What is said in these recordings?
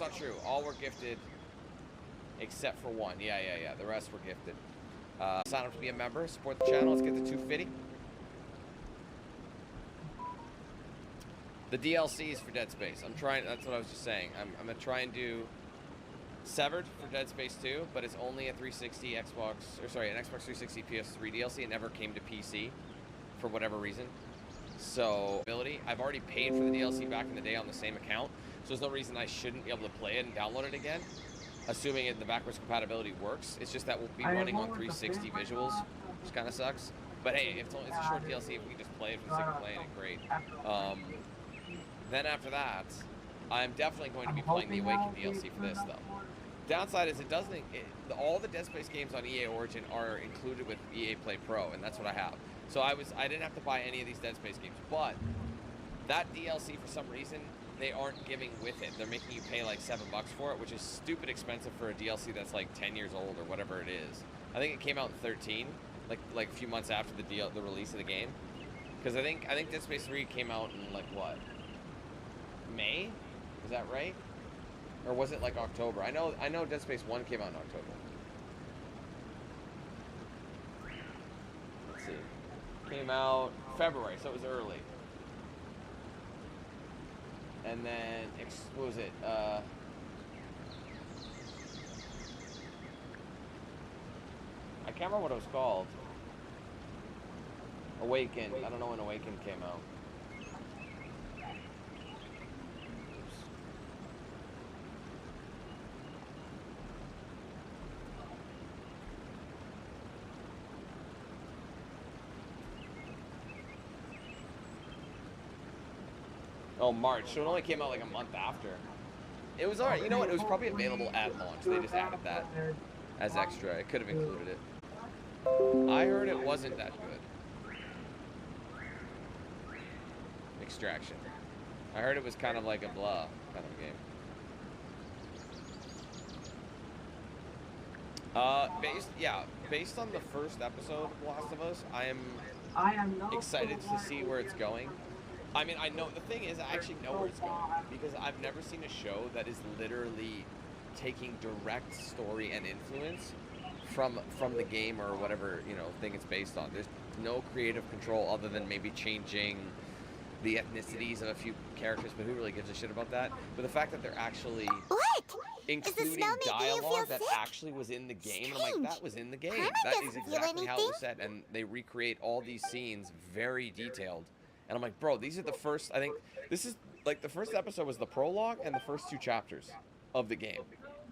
not true. All were gifted except for one. Yeah. The rest were gifted. Sign up to be a member. Support the channel. Let's get to 250. The DLCs for Dead Space. I'm trying. That's what I was just saying. I'm gonna try and do Severed for Dead Space 2, but it's only a 360 Xbox, or sorry, an Xbox 360 PS3 DLC. It never came to PC for whatever reason. So, I've already paid for the DLC back in the day on the same account, so there's no reason I shouldn't be able to play it and download it again, assuming the backwards compatibility works. It's just that we'll be running on 360 visuals, which kind of sucks. But hey, if it's a short DLC, if we can just play it for the sake of playing it, great. Then after that, I'm definitely going to be playing the Awaken DLC for this, though. Downside is all the Dead Space games on EA Origin are included with EA Play Pro, and that's what I have. So I didn't have to buy any of these Dead Space games, but that DLC, for some reason, they aren't giving with it. They're making you pay like $7 for it, which is stupid expensive for a DLC that's like 10 years old or whatever it is. I think it came out in 13, like a few months after the release of the game. Because I think Dead Space 3 came out in like what? May? Is that right? Or was it like October? I know Dead Space 1 came out in October. Let's see. Came out February, so it was early. And then, what was it? I can't remember what it was called. Awakened. I don't know when Awakened came out. Oh, March. So it only came out like a month after. It was alright. You know what? It was probably available at launch. They just added that as extra. It could have included it. I heard it wasn't that good. Extraction. I heard it was kind of like a blah kind of a game. Based on the first episode of Last of Us, I am excited to see where it's going. I mean, I know, the thing is, I actually know where it's going, because I've never seen a show that is literally taking direct story and influence from the game or whatever, thing it's based on. There's no creative control other than maybe changing the ethnicities of a few characters, but who really gives a shit about that? But the fact that they're actually including dialogue that actually was in the game, and I'm like, that was in the game. That is exactly how it was said, and they recreate all these scenes very detailed. And I'm like, bro, these are the first, I think, this is, like, the first episode was the prologue and the first 2 chapters of the game,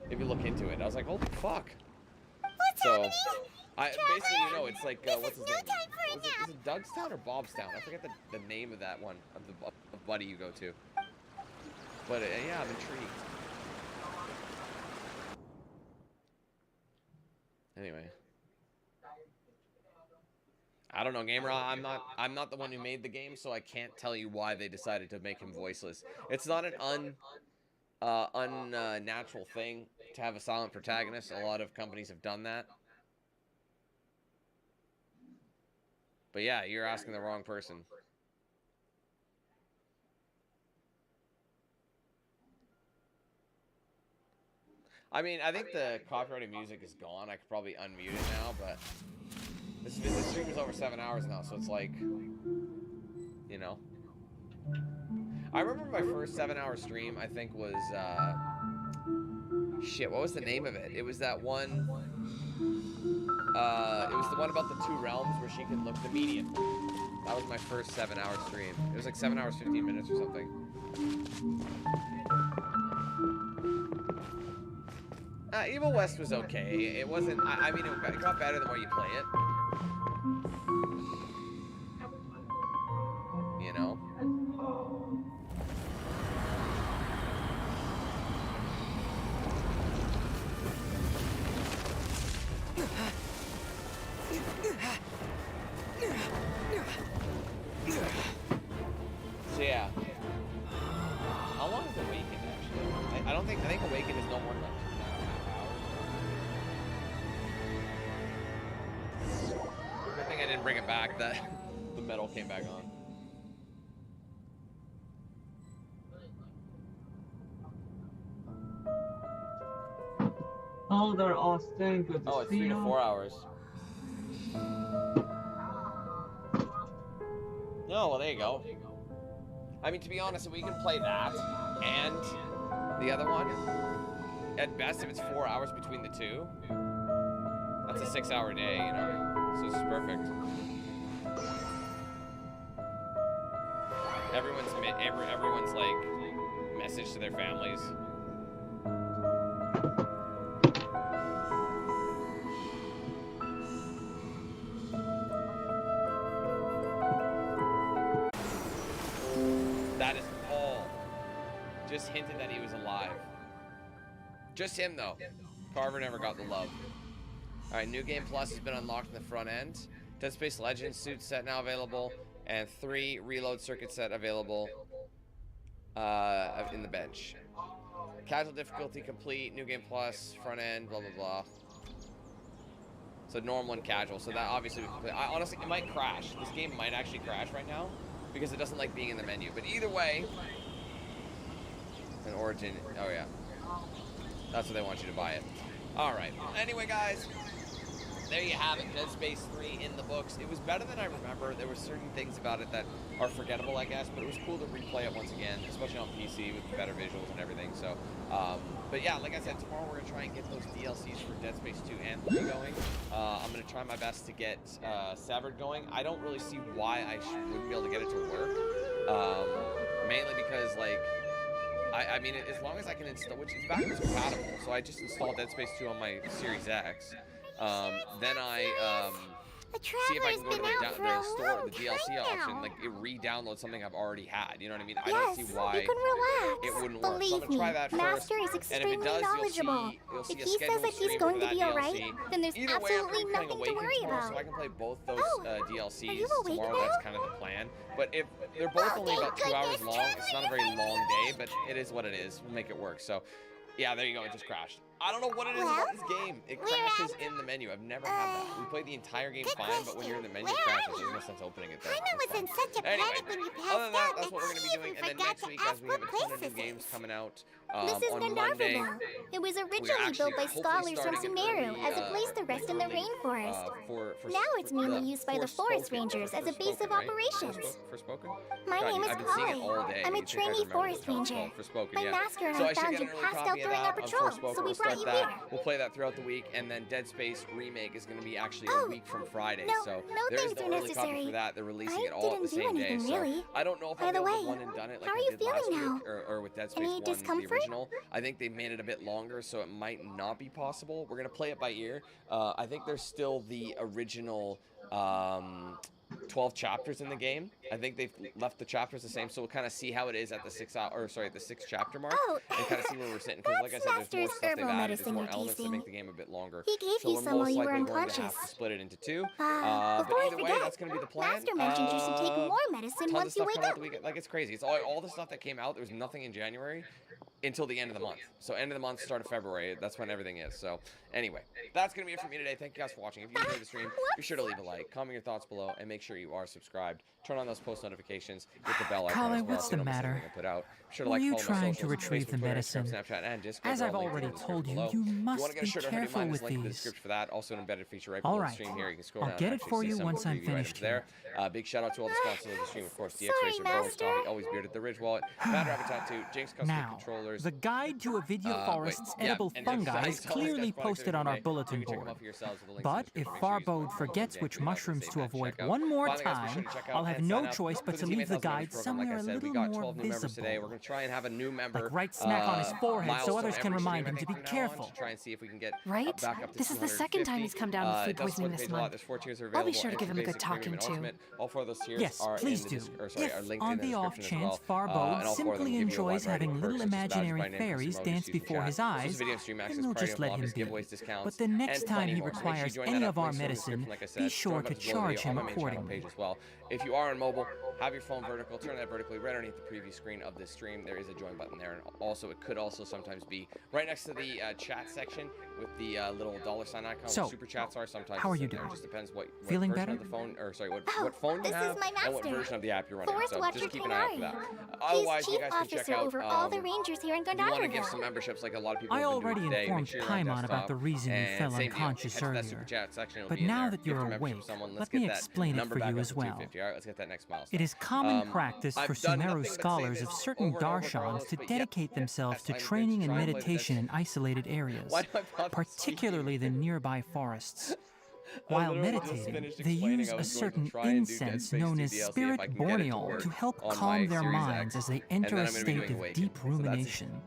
if you look into it. I was like, holy fuck. What's happening? Basically, it's like, what's his name? Is it Dougstown or Bobstown? I forget the name of that one, of the buddy you go to. But, yeah, I'm intrigued. Anyway. I don't know, Gamer. I'm not the one who made the game, so I can't tell you why they decided to make him voiceless. It's not an unnatural thing to have a silent protagonist. A lot of companies have done that. But yeah, you're asking the wrong person. I mean, I think the copyrighted music is gone. I could probably unmute it now, but this stream is over 7 hours now, so it's like, I remember my first 7-hour stream, I think, was, shit, what was the name of it? It was that one, it was the one about the 2 realms where she could look the medium. That was my first 7-hour stream. It was like 7 hours, 15 minutes or something. Evil West was okay. It wasn't, I mean, it got better the more you play it. So yeah. How long is Awakened actually? I think Awakened is no more than like 2.5 hours. Good thing I didn't bring it back, that the metal came back on. Oh, they're all staying. Good Oh, to it's see 3 to you. 4 hours. No, well, there you go. I mean, to be honest, if we can play that and the other one, at best, if it's 4 hours between the two, that's a 6-hour day, you know? So this is perfect. Everyone's like message to their families. That is Paul. Just hinted that he was alive. Just him though. Carver never got the love. Alright, New Game Plus has been unlocked in the front end. Dead Space Legends suit set now available. And 3 reload circuit set available in the bench. Casual difficulty complete, New Game Plus, front end, blah blah blah. So normal and casual. So that obviously we can play. Honestly, it might crash. This game might actually crash right now because it doesn't like being in the menu. But either way, an Origin. Oh yeah, that's what they want you to buy it. All right. Anyway, guys. There you have it, Dead Space 3 in the books. It was better than I remember. There were certain things about it that are forgettable, I guess, but it was cool to replay it once again, especially on PC with the better visuals and everything. So, but yeah, like I said, tomorrow we're going to try and get those DLCs for Dead Space 2 and 3 going. I'm going to try my best to get Severed going. I don't really see why I wouldn't be able to get it to work, mainly because, like, I mean, as long as I can install, which is backwards compatible, so I just installed Dead Space 2 on my Series X. Then I see if I can go to the store, the DLC option, like it re-download something I've already had. You know what I mean? I don't see why it wouldn't work. So I'm gonna try that first. And if it does, you'll see a scheduled stream for that DLC. Then there's Either way, I'm absolutely playing nothing to Awaken worry tomorrow, about. so I can play both those DLCs awake tomorrow. now? That's kind of the plan. But if they're both only about 2 hours long, it's not a very long day, but it is what it is. We'll make it work. So. Yeah, there you go. It just crashed. I don't know what it is about this game. It crashes in the menu. I've never had that. We played the entire game fine, but when you're in the menu, it crashes. There's no sense opening it there. Paimon was in such a Anyway, panic when you passed other than that, out that's what we're going to be doing. And then next week, guys, we have a ton of new games coming out This is on Monday. Minervaville. It was originally actually built by hopefully scholars from starting an Sumeru early, as a place to rest in the early, rainforest. For Now it's mainly used by the forest rangers as a base of operations. Forspoken? My God, name is I've been seeing it Polly. all day. I'm a You'd think I'd trainee remember forest this one. It's ranger. called Forspoken, My yeah. master and So I I should found get you an early passed copy out of during that our of patrol, Forspoken. so we We'll brought start you that. here. We'll play that throughout the week, and then Dead Space Remake is going to be actually Oh, a week from Friday. no, So no there's things the are early copy necessary. for that. They're releasing I it all at the didn't do same day. anything, So really. I don't know if By I'll be the able to way, one and done it like how are I you did last feeling week, now? or with Dead Space Any 1, the discomfort? original. I think they made it a bit longer, so it might not be possible. We're going to play it by ear. I think there's still the original 12 chapters in the game. I think they've left the chapters the same, so we'll kind of see how it is at the 6th chapter mark, Oh, and kind of see where we're sitting. Because, like I said, there's more Master's stuff they've herbal added. There's medicine more you're elements that tasting. make the game a bit longer. He gave So you we're some while most you were likely going to have unconscious. to split it into two. Before But I either way, forget, that's going to be the plan. Master mentioned you should take more medicine Tons of once you stuff wake coming out up. the weekend. Like, it's crazy. It's all the stuff that came out. There was nothing in January until the end of the month. So end of the month, start of February. That's when everything is. So anyway, that's going to be it for me today. Thank you guys for watching. If you enjoyed the stream, be sure to leave a like, comment your thoughts below, and make sure you are subscribed. Turn on those post notifications, hit the bell icon Colin, as well. what's so the you don't miss matter? anything I put out. Be sure to Were like, you follow my trying to socials, retrieve Facebook, the Twitter, medicine? Instagram, Snapchat, and Discord. As They're I've all linked in already the description told you, below. you If you want must to get a be shirt or hoodie, careful mine is with linked in the these. description for that. Also an embedded feature right All below the right. stream here. You can scroll I'll down get and it actually for see you some once I'm review items finished there. Big shout out to all the sponsors of the stream, of course, DX Sorry, Racer, Bonus Master. Coffee, Always Bearded, The Ridge Wallet, Bad Rabbit Tattoo, Jinx Custom Now, Controllers. the guide to Avidia Forest's edible and fungi is just all these clearly guys' posted products on our every day. bulletin You can check them board. out for yourselves with the links in But the if description. Make sure you use Farbode my forgets code which Jake3 mushrooms save to at avoid checkout. one more Finally, guys, be sure time, to check out I'll have and no sign up choice for but to the leave the Teammates Members guide program. somewhere Like I a said, we little got more 12 new members today. We're visible. going to try and have a new member Like right smack on his forehead so milestone others can every remind stream, him I to think, be from now on, careful. to try and see if we can get Right? back up to This is the second time he's come down with food It does poisoning support this the page a lot. month. There's 4 tiers are I'll be available. sure to give him a Entry, good basic, premium, talking and to. ultimate. All 4 of those tiers Yes, are please in the do. are If, linked on in the the off description as chance well. Farbode And all 4 of them simply give you a enjoys wide variety having of little perks, such as badges imaginary by name, fairies custom dance emojis, before chat. his Also eyes, video stream access, then we'll priority just let him lobbies, be. giveaways, discounts, But the next and time plenty he more. So make sure requires you join any that of up. our Links are in the description, medicine, like I said. be sure Join to buttons below the charge video on him my main channel channel page as well. If you are on mobile, have your phone vertical, turn that vertically right underneath the preview screen of this stream. There is a join button there, and also it could also sometimes be right next to the chat section with the little $sign icon. So, where super chats are. Sometimes how are you there. doing? It just depends what Feeling version better? of the phone, or sorry, what phone you this have is my and what master, version of the app you're running. Forest So Watcher just keep an eye out for that. He's Otherwise, you chief guys can check officer out. over all the rangers here in If you want to give Gandharville. some memberships, like a lot of people I have been doing already today, make informed sure you're on Paimon about desktop. the reason you And fell same deal, unconscious head to that earlier. super chat section, it'll But be in now there. that Gift you're or membership awake, to someone. Let's let get me that explain it number for back you up as to well. 250. All right, let's get that next milestone. It is common practice I've for done nothing Sumeru but say scholars this of certain over and over, darshans Carlos, to but yeah, dedicate themselves to I'm gonna training and try and play the meditation Dead in isolated areas, Why do I bother particularly the nearby forests. I While literally just meditating, finished they explaining use I a was going to certain try and do Dead incense Space known 2 as DLC if Spirit I can get it to Borneol work to help on my calm their Series minds X, as they and enter then a I'm gonna be state doing of Awaken. deep So that's- rumination.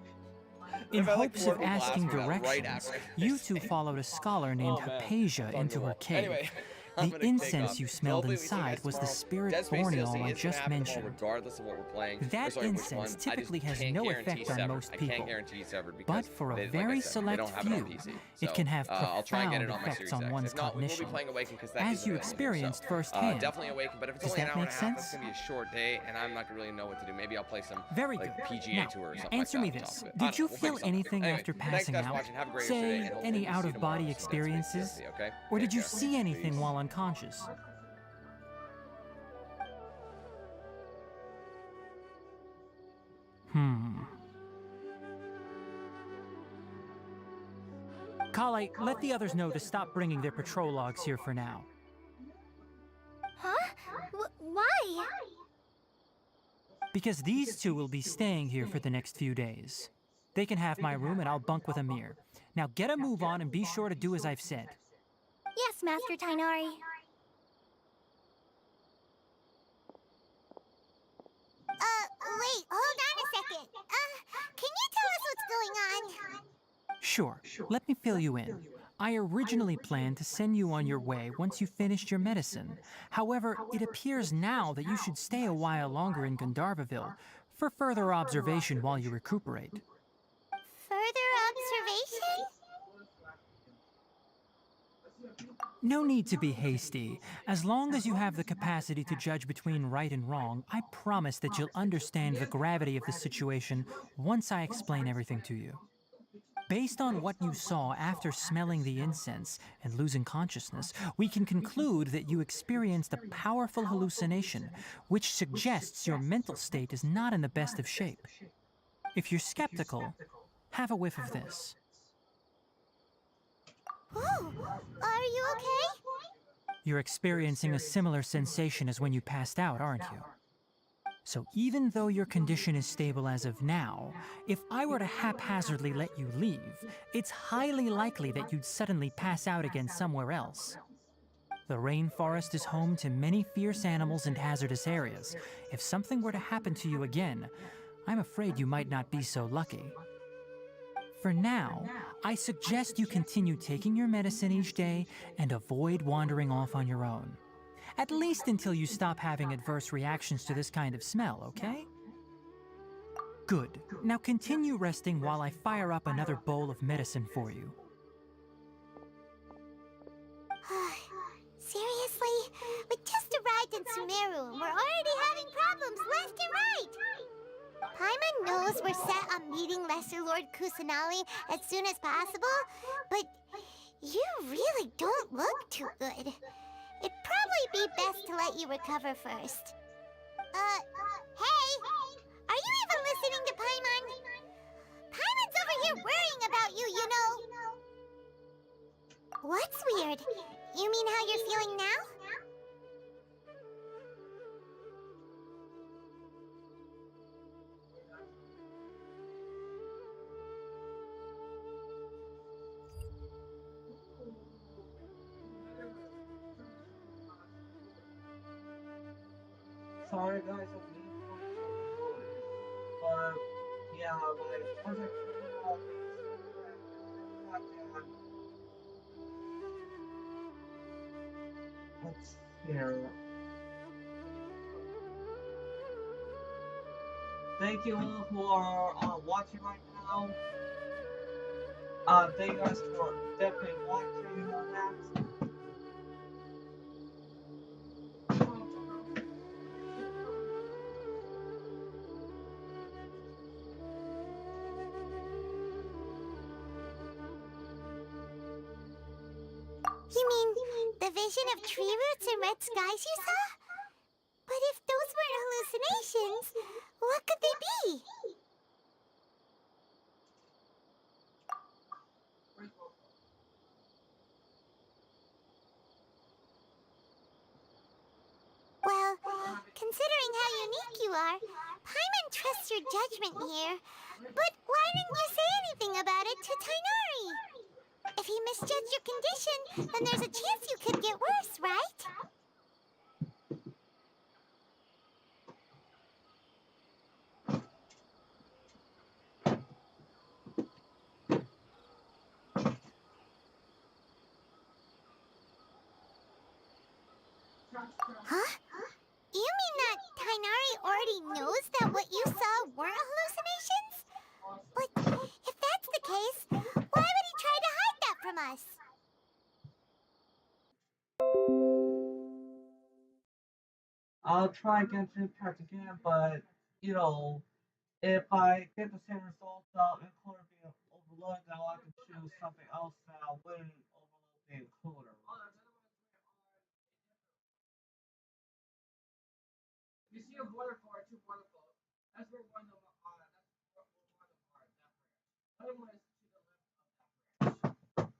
In I've had, like, hopes 4 of people ask asking me that right directions, after I you finished two it. followed a scholar named Oh, man. Hypatia Talking into to her wall. cave. Anyway, I'm The gonna take incense off. you So smelled hopefully we see you inside guys was the tomorrow. Spirit Dead Space Borneol DLC I is gonna just happen tomorrow mentioned. regardless of what we're playing. That Or sorry, which incense one. typically I just has can't no guarantee effect on Severed. most I people. can't guarantee Severed But because for a they, like very I said, they select don't have it on few, PC. it can have I'll try and get it profound on my effects Series on X. one's If not, we will be cognition, playing Awaken because that as is you available. experienced So, firsthand. definitely Awaken, but if it's Does only an that hour make and a half, that's sense? gonna be a short day, and I'm not gonna really know what to do. Maybe I'll play some Very like good. PGA Now, Tour or something answer like me that on this. top of it. I Did don't you know. We'll feel figure something. anything Anyway, after thanks passing guys for out? watching. Have a great day, Say, and hopefully any we'll see you out-of-body tomorrow for Dead Space experiences? DLC, okay? Or did Take you care. see anything Peace. while unconscious? Kale, let the others know to stop bringing their patrol logs here for now. Huh? Why? Because these two will be staying here for the next few days. They can have my room and I'll bunk with Amir. Now get a move on and be sure to do as I've said. Yes, Master Tainari. Wait, hold on a second. Can you tell us what's going on? Sure, let me fill you in. I originally planned to send you on your way once you finished your medicine. However, it appears now that you should stay a while longer in Gandharville for further observation while you recuperate. Further observation? No need to be hasty. As long as you have the capacity to judge between right and wrong, I promise that you'll understand the gravity of the situation once I explain everything to you. Based on what you saw after smelling the incense and losing consciousness, we can conclude that you experienced a powerful hallucination, which suggests your mental state is not in the best of shape. If you're skeptical, have a whiff of this. Oh, are you okay? You're experiencing a similar sensation as when you passed out, aren't you? So even though your condition is stable as of now, if I were to haphazardly let you leave, it's highly likely that you'd suddenly pass out again somewhere else. The rainforest is home to many fierce animals and hazardous areas. If something were to happen to you again, I'm afraid you might not be so lucky. For now, I suggest you continue taking your medicine each day and avoid wandering off on your own. At least until you stop having adverse reactions to this kind of smell, okay? Good. Now continue resting while I fire up another bowl of medicine for you. Seriously? We just arrived in Sumeru and we're already having problems left and right! Paimon knows we're set on meeting Lesser Lord Kusanali as soon as possible, but you really don't look too good. It'd probably be best to let you recover first. Hey! Are you even listening to Paimon? Paimon's over here worrying about you, you know! What's weird? You mean how you're feeling now? Sorry guys, I'm being but yeah, like once I figured out let's here. Thank you all who are watching right now. Thank you guys for definitely watching that. The vision of tree roots and red skies you saw? But if those weren't hallucinations, what could they be? Well, considering how unique you are, Paimon trusts your judgment here. But why didn't you say anything about it to Tainari? If he misjudged your condition, then there's a chance you could get worse, right? Huh? You mean that Tainari already knows that what you saw weren't hallucinations? But if that's the case, why would he try to hide that from us? I'll try Genshin Impact again, but, you know, if I get the same results out includer being overloaded, now I can choose something else that wouldn't overload the includer. You see a waterfall or two waterfalls. That's where one of them are. That's where one of them are. That branch. Other one is to the left of that branch.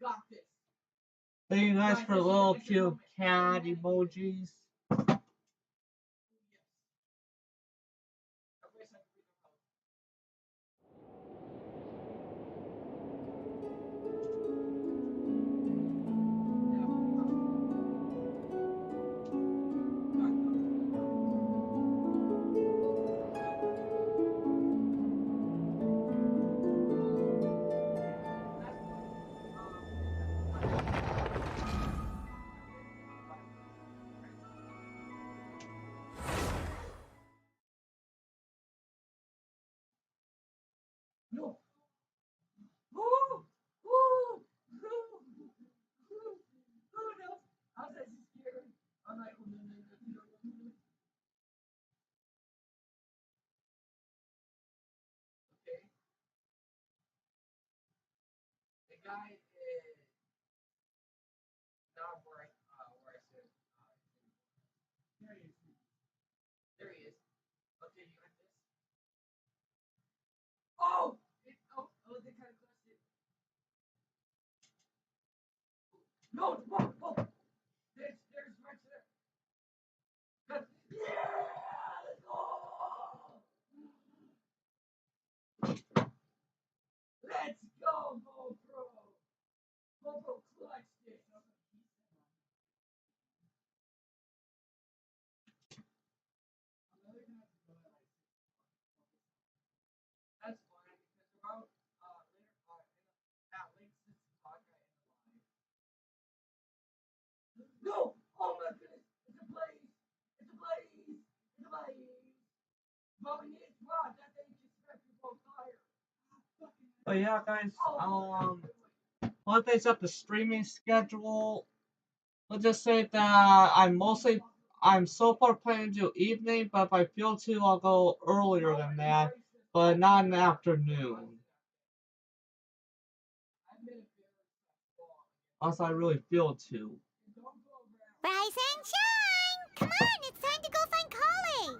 Got this. Thank you guys for little cute cat emojis. No. Woo! Woo! No. I was actually scared. I'm like, no. Okay. The guy is not where I said. There he is. There he is. Okay, you got this. Oh! They kind of crushed it. No! There's right there. Yeah! Let's go! Let's go, GoPro! GoPro clutched it. That's fine because about later at late since podcast in the live. No! Oh my goodness! It's a blaze! It's a blaze! It's a blaze! Mommy needs blood. That thing just set people on fire. But yeah, guys, one thing's up the streaming schedule. Let's just say that I'm so far planning to do evening, but if I feel to, I'll go earlier than that, but not in the afternoon. Unless I really feel to. Rise and shine! Come on, it's time to go find Kali!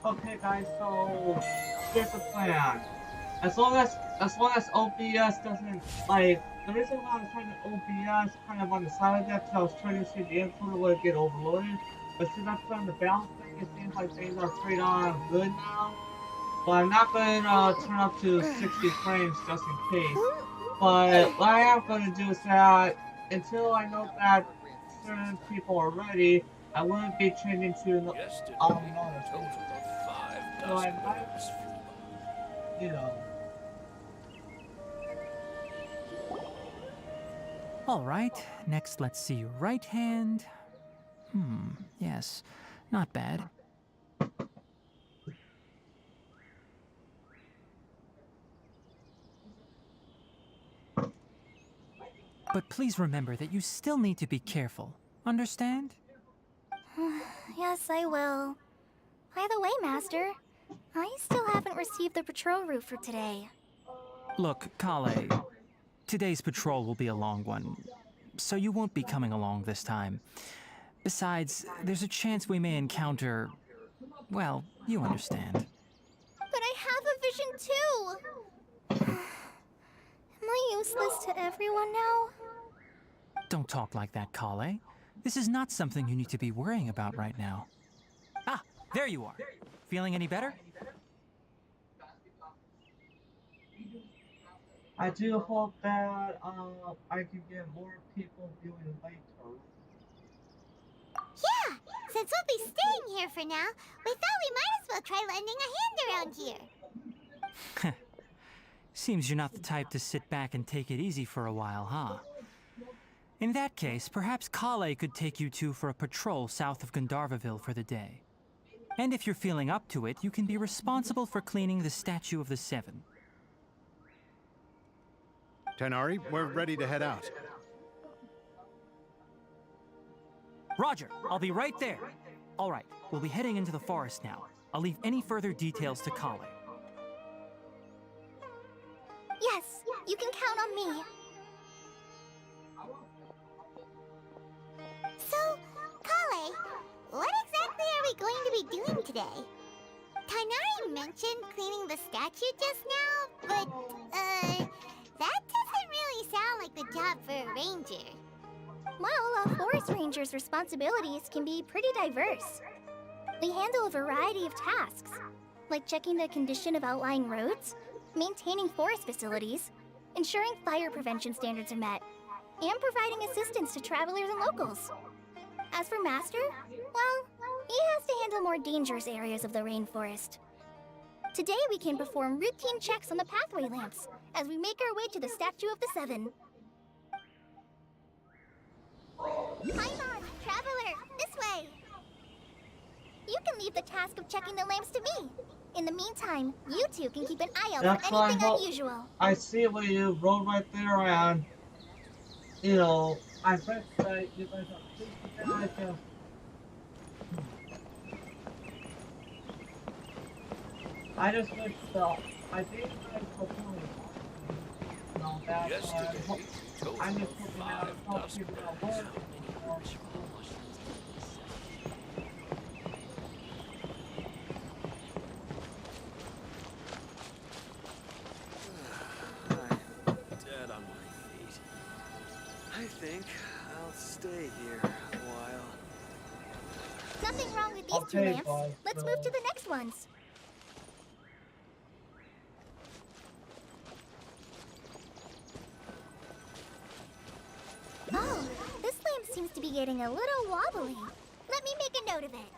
Okay, guys, so here's the plan. As long as OBS doesn't like the reason why I was trying to OBS kind of on the side of that because I was trying to see the encoder would get overloaded. But since I'm putting the balance thing, it seems like things are pretty on good now. But I'm not gonna turn up to 60 frames just in case. But what I am gonna do is that until I know that certain people are ready, I wouldn't be changing to another thing. So I might, you know. All right, next let's see your right hand. Yes, not bad. But please remember that you still need to be careful. Understand? Yes, I will. By the way, Master, I still haven't received the patrol route for today. Look, Kale, today's patrol will be a long one, so you won't be coming along this time. Besides, there's a chance we may encounter... well, you understand. But I have a vision too! Am I useless to everyone now? Don't talk like that, Kale. This is not something you need to be worrying about right now. Ah, there you are. Feeling any better? I do hope that I can get more people viewing later. Yeah! Since we'll be staying here for now, we thought we might as well try lending a hand around here. Seems you're not the type to sit back and take it easy for a while, huh? In that case, perhaps Kale could take you two for a patrol south of Gandharvaville for the day. And if you're feeling up to it, you can be responsible for cleaning the Statue of the Seven. Tighnari, we're ready to head out. Roger, I'll be right there. All right, we'll be heading into the forest now. I'll leave any further details to Kale. Yes, you can count on me. So, Kale, what exactly are we going to be doing today? Tighnari mentioned cleaning the statue just now, but, that doesn't really sound like the job for a ranger. Well, a forest ranger's responsibilities can be pretty diverse. We handle a variety of tasks, like checking the condition of outlying roads, maintaining forest facilities, ensuring fire prevention standards are met, and providing assistance to travelers and locals. As for Master, well, he has to handle more dangerous areas of the rainforest. Today we can perform routine checks on the pathway lamps as we make our way to the Statue of the Seven. Paimon, Traveler, this way! You can leave the task of checking the lamps to me. In the meantime, you two can keep an eye out That's for why anything unusual. I see where you rode right there, and you know, I bet that you guys are pretty good. I just wish I think you guys were doing that. Yesterday, I'm just hoping that helps people that work. Dead on my feet. I think I'll stay here a while. Nothing wrong with these two Okay, lamps. bye. Let's move to the next ones. Oh, this lamp seems to be getting a little wobbly. Let me make a note of it.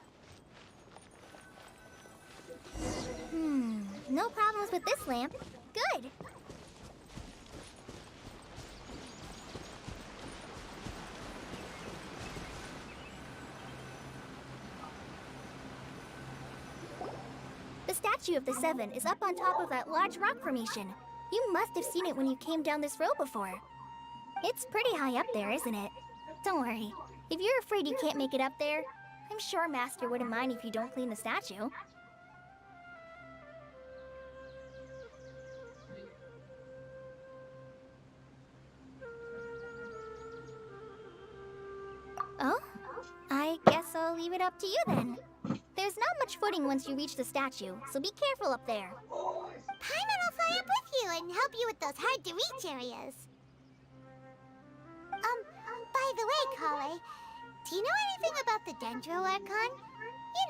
No problems with this lamp. Good. The Statue of the Seven is up on top of that large rock formation. You must have seen it when you came down this road before. It's pretty high up there, isn't it? Don't worry. If you're afraid you can't make it up there, I'm sure Master wouldn't mind if you don't clean the statue. Oh? I guess I'll leave it up to you then. There's not much footing once you reach the statue, so be careful up there. Paimon will fly up with you and help you with those hard-to-reach areas. By the way, Kale, do you know anything about the Dendro Archon?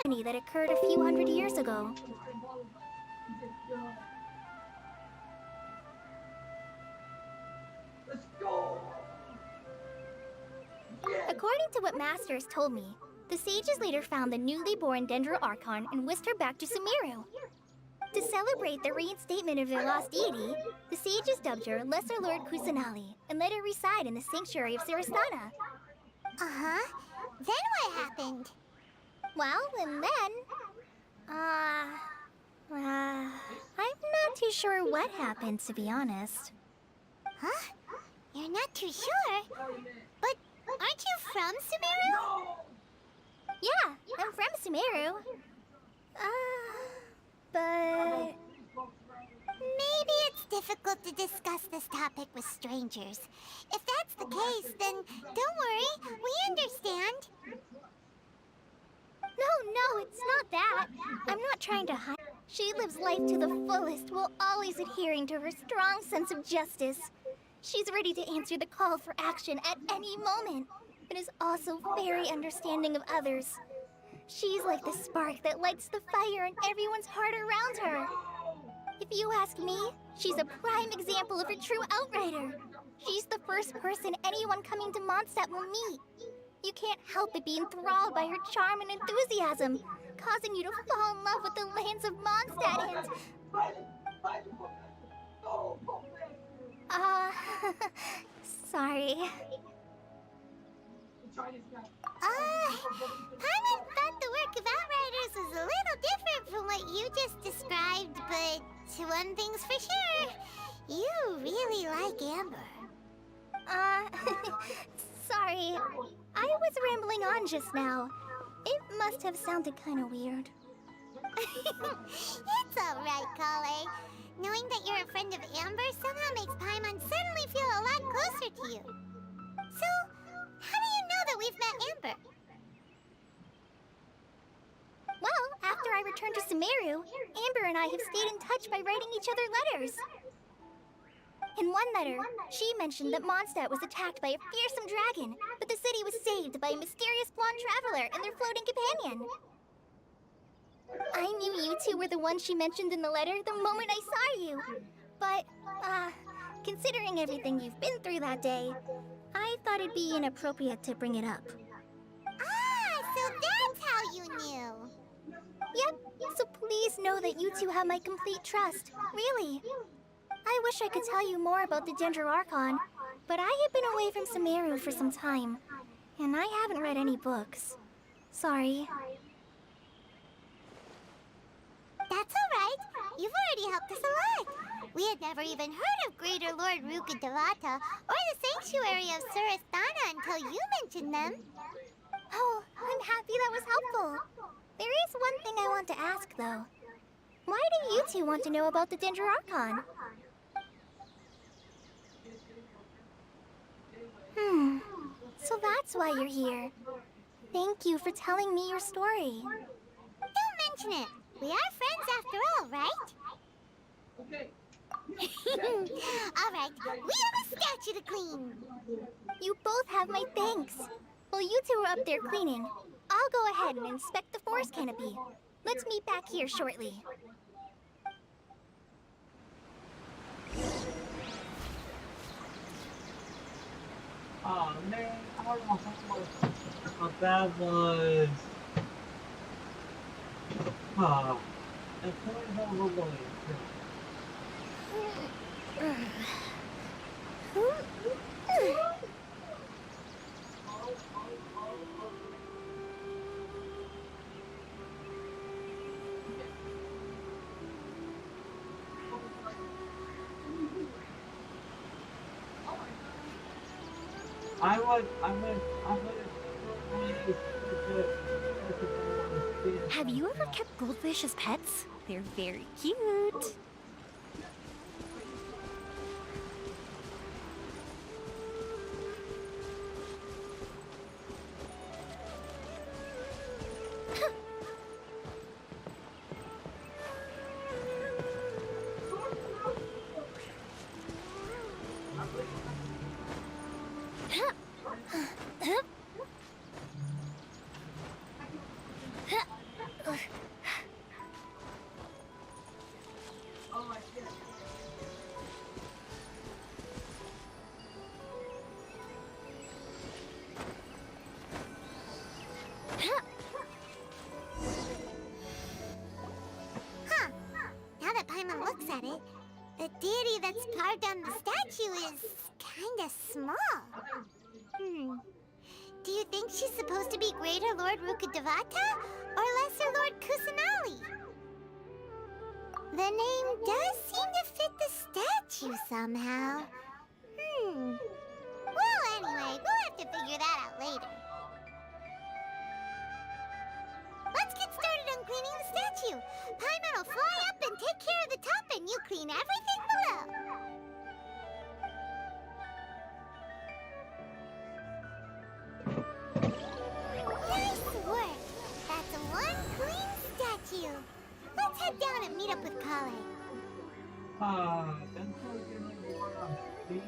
You know that occurred a few hundred years ago. Let's go! According to what Master has told me, the sages later found the newly born Dendro Archon and whisked her back to Sumeru. To celebrate the reinstatement of their lost deity, the sages dubbed her Lesser Lord Kusanali and let her reside in the sanctuary of Sarastana. Uh-huh. Then what happened? Well, and then... I'm not too sure what happened, to be honest. Huh? You're I'm not too sure. But aren't you from Sumeru? Yeah, I'm from Sumeru. But maybe it's difficult to discuss this topic with strangers. If that's the case, then don't worry, we understand. No, it's not that. I'm not trying to hide. She lives life to the fullest while always adhering to her strong sense of justice. She's ready to answer the call for action at any moment, but is also very understanding of others. She's like the spark that lights the fire in everyone's heart around her. If you ask me, she's a prime example of a true outrider. She's the first person anyone coming to Mondstadt will meet. You can't help but be enthralled by her charm and enthusiasm, causing you to fall in love with the lands of Mondstadt and... sorry. Paimon thought the work of Outriders was a little different from what you just described, but one thing's for sure, you really like Amber. Sorry. I was rambling on just now. It must have sounded kind of weird. It's alright, Kale. Knowing that you're a friend of Amber somehow makes Paimon suddenly feel a lot closer to you. So, how do you know that we've met Amber? Well, after I returned to Sumeru, Amber and I have stayed in touch by writing each other letters. In one letter, she mentioned that Mondstadt was attacked by a fearsome dragon, but the city was saved by a mysterious blonde traveler and their floating companion. I knew you two were the ones she mentioned in the letter the moment I saw you. But, considering everything you've been through that day, I thought it'd be inappropriate to bring it up. Ah, so that's how you knew. Yep, so please know that you two have my complete trust, really. I wish I could tell you more about the Dendro Archon, but I have been away from Sumeru for some time, and I haven't read any books. Sorry. That's alright. You've already helped us a lot. We had never even heard of Greater Lord Rukkhadevata or the Sanctuary of Surasthana until you mentioned them. Oh, I'm happy that was helpful. There is one thing I want to ask, though. Why do you two want to know about the Dendro Archon? So that's why you're here. Thank you for telling me your story. Don't mention it. We are friends after all, right? Okay. All right, we have a statue to clean. You both have my thanks. While you two are up there cleaning, I'll go ahead and inspect the forest canopy. Let's meet back here shortly. Oh man, I don't know how that was. And pulling her away. Have you ever kept goldfish as pets? They're very cute. Now that Paimon looks at it, the deity that's carved on the statue is kinda small. Do you think she's supposed to be Greater Lord Rukkhadevata or Lesser Lord Kusanali? The name does seem to fit the statue somehow. to figure that out later. Let's get started on cleaning the statue. Paimon will fly up and take care of the top, and you clean everything below. Nice work. That's one clean statue. Let's head down and meet up with Kale. Then try to get more speed.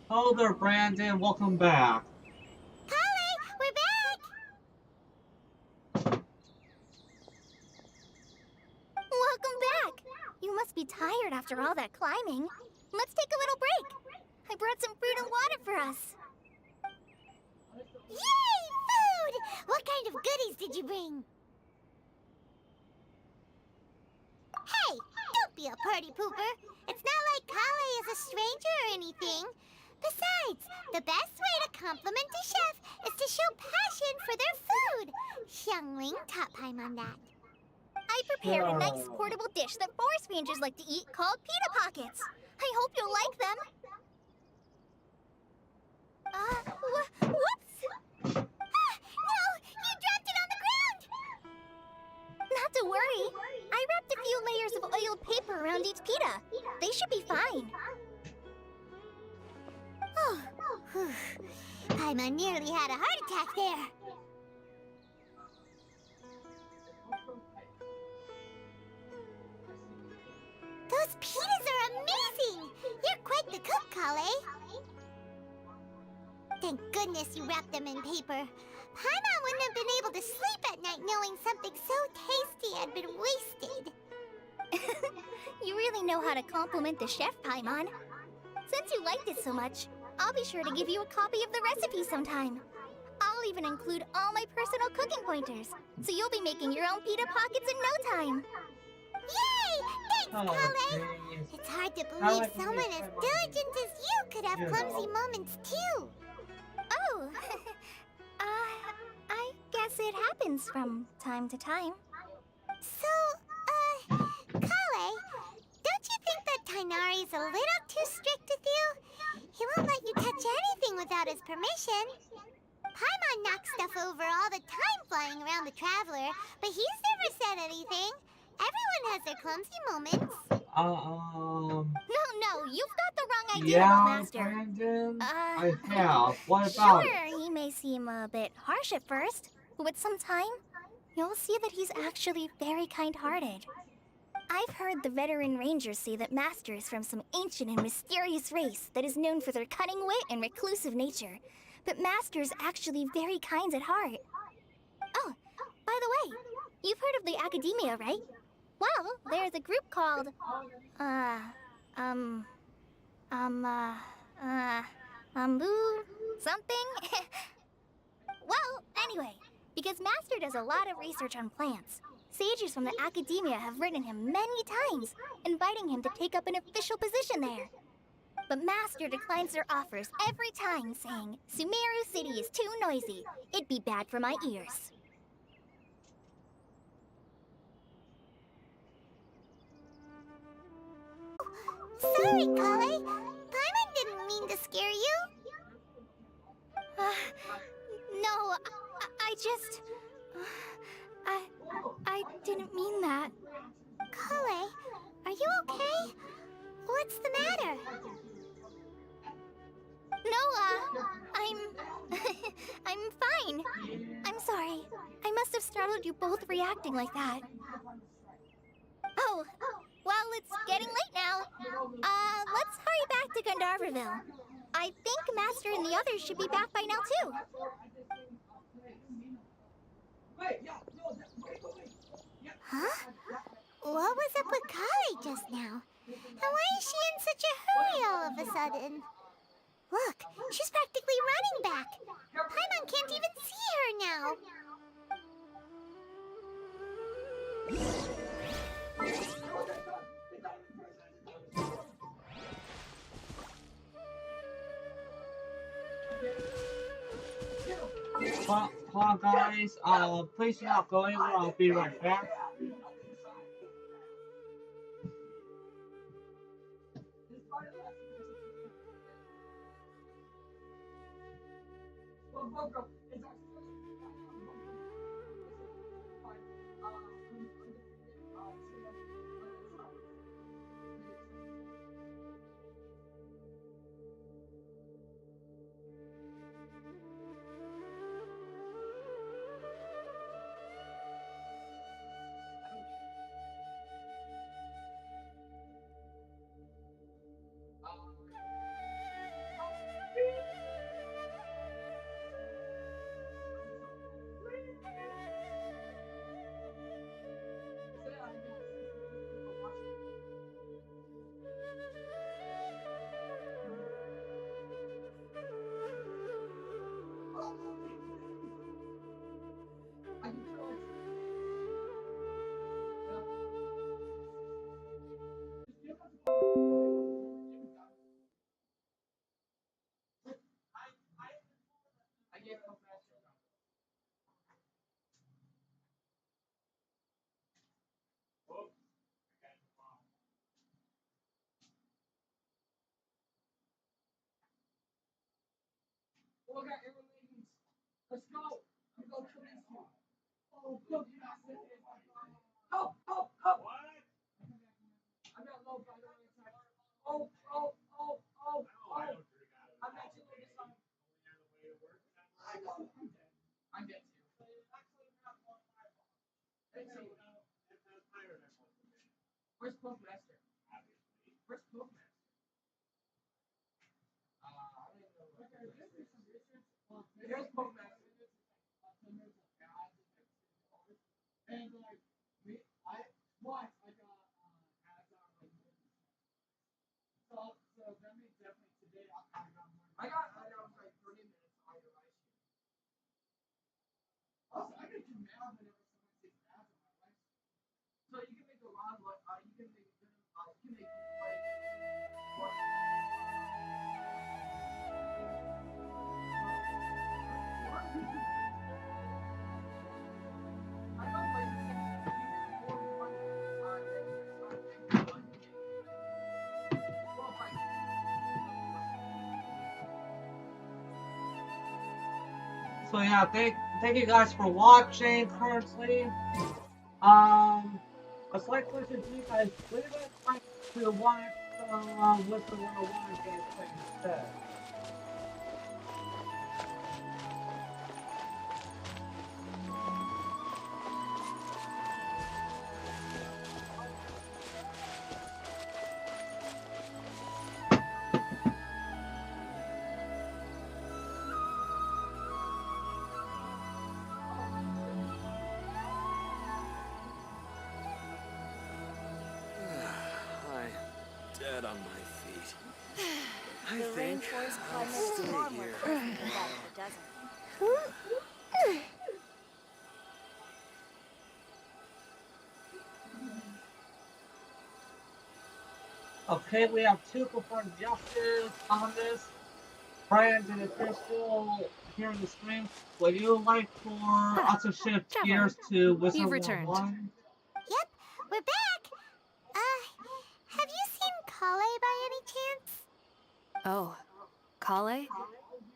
Hello there, Brandon. Welcome back. Kale, we're back! Welcome back! You must be tired after all that climbing. Let's take a little break. I brought some fruit and water for us. Yay, food! What kind of goodies did you bring? Hey, don't be a party pooper. It's not like Kale is a stranger or anything. Besides, the best way to compliment a chef is to show passion for their food. Xiangling taught Paimon that. I prepared a nice portable dish that forest rangers like to eat called pita pockets. I hope you'll like them. Whoops! No! You dropped it on the ground! Not to worry. I wrapped a few layers of oiled paper around each pita. They should be fine. Oh, whew. Paimon nearly had a heart attack there. Those pitas are amazing! You're quite the cook, Kale. Thank goodness you wrapped them in paper. Paimon wouldn't have been able to sleep at night knowing something so tasty had been wasted. You really know how to compliment the chef, Paimon. Since you liked it so much, I'll be sure to give you a copy of the recipe sometime. I'll even include all my personal cooking pointers, so you'll be making your own pita pockets in no time. Yay! Thanks, Kale! Jeez. It's hard to believe someone as diligent as you could have clumsy moments too. Oh, I guess it happens from time to time. So, Kale, don't you think that Tighnari's a little too strict with you? He won't let you touch anything without his permission. Paimon knocks stuff over all the time flying around the Traveler, but he's never said anything. Everyone has their clumsy moments. No, you've got the wrong idea Yeah, about Master. Brandon. Uh, I have. What about it? Sure, he may seem a bit harsh at first, but with some time, you'll see that he's actually very kind-hearted. I've heard the veteran rangers say that Master is from some ancient and mysterious race that is known for their cunning wit and reclusive nature. But Master's actually very kind at heart. Oh, by the way, you've heard of the Academia, right? Well, there's a group called, something? Well, anyway, because Master does a lot of research on plants, sages from the Academia have written him many times, inviting him to take up an official position there. But Master declines their offers every time, saying, Sumeru City is too noisy. It'd be bad for my ears. Sorry, Kale. Paimon didn't mean to scare you. No, I just... I didn't mean that. Kale, are you okay? What's the matter? No, I'm fine. I'm sorry. I must have startled you both reacting like that. Oh, well, it's getting late now. Let's hurry back to Gandharville. I think Master and the others should be back by now, too. Huh? What was up with Kale just now? And why is she in such a hurry all of a sudden? Look, she's practically running back. Paimon can't even see her now. Hold on, guys. Please do not go anywhere. I'll be right back. So yeah, thank you guys for watching currently. A slight question to you guys, would you guys like to watch Whisper 101 gameplay instead? I'm dead on my feet. I The think rainforest I'll climate is stay far more here. pleasant than that of the desert. Okay, we have two confirmed justice on this. Brandon, if you're still here in the stream, would you like for us to shift Trevor, gears to Whisper you've returned. 101? Yep, we're back. Have you seen Kale by any chance? Oh, Kale?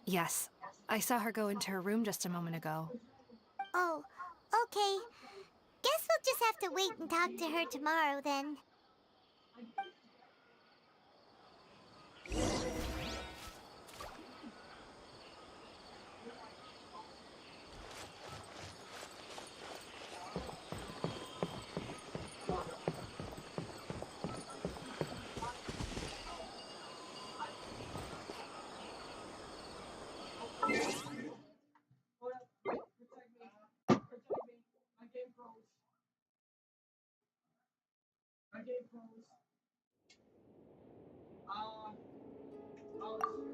Yes. I saw her go into her room just a moment ago. Oh, okay. Guess we'll just have to wait and talk to her tomorrow then.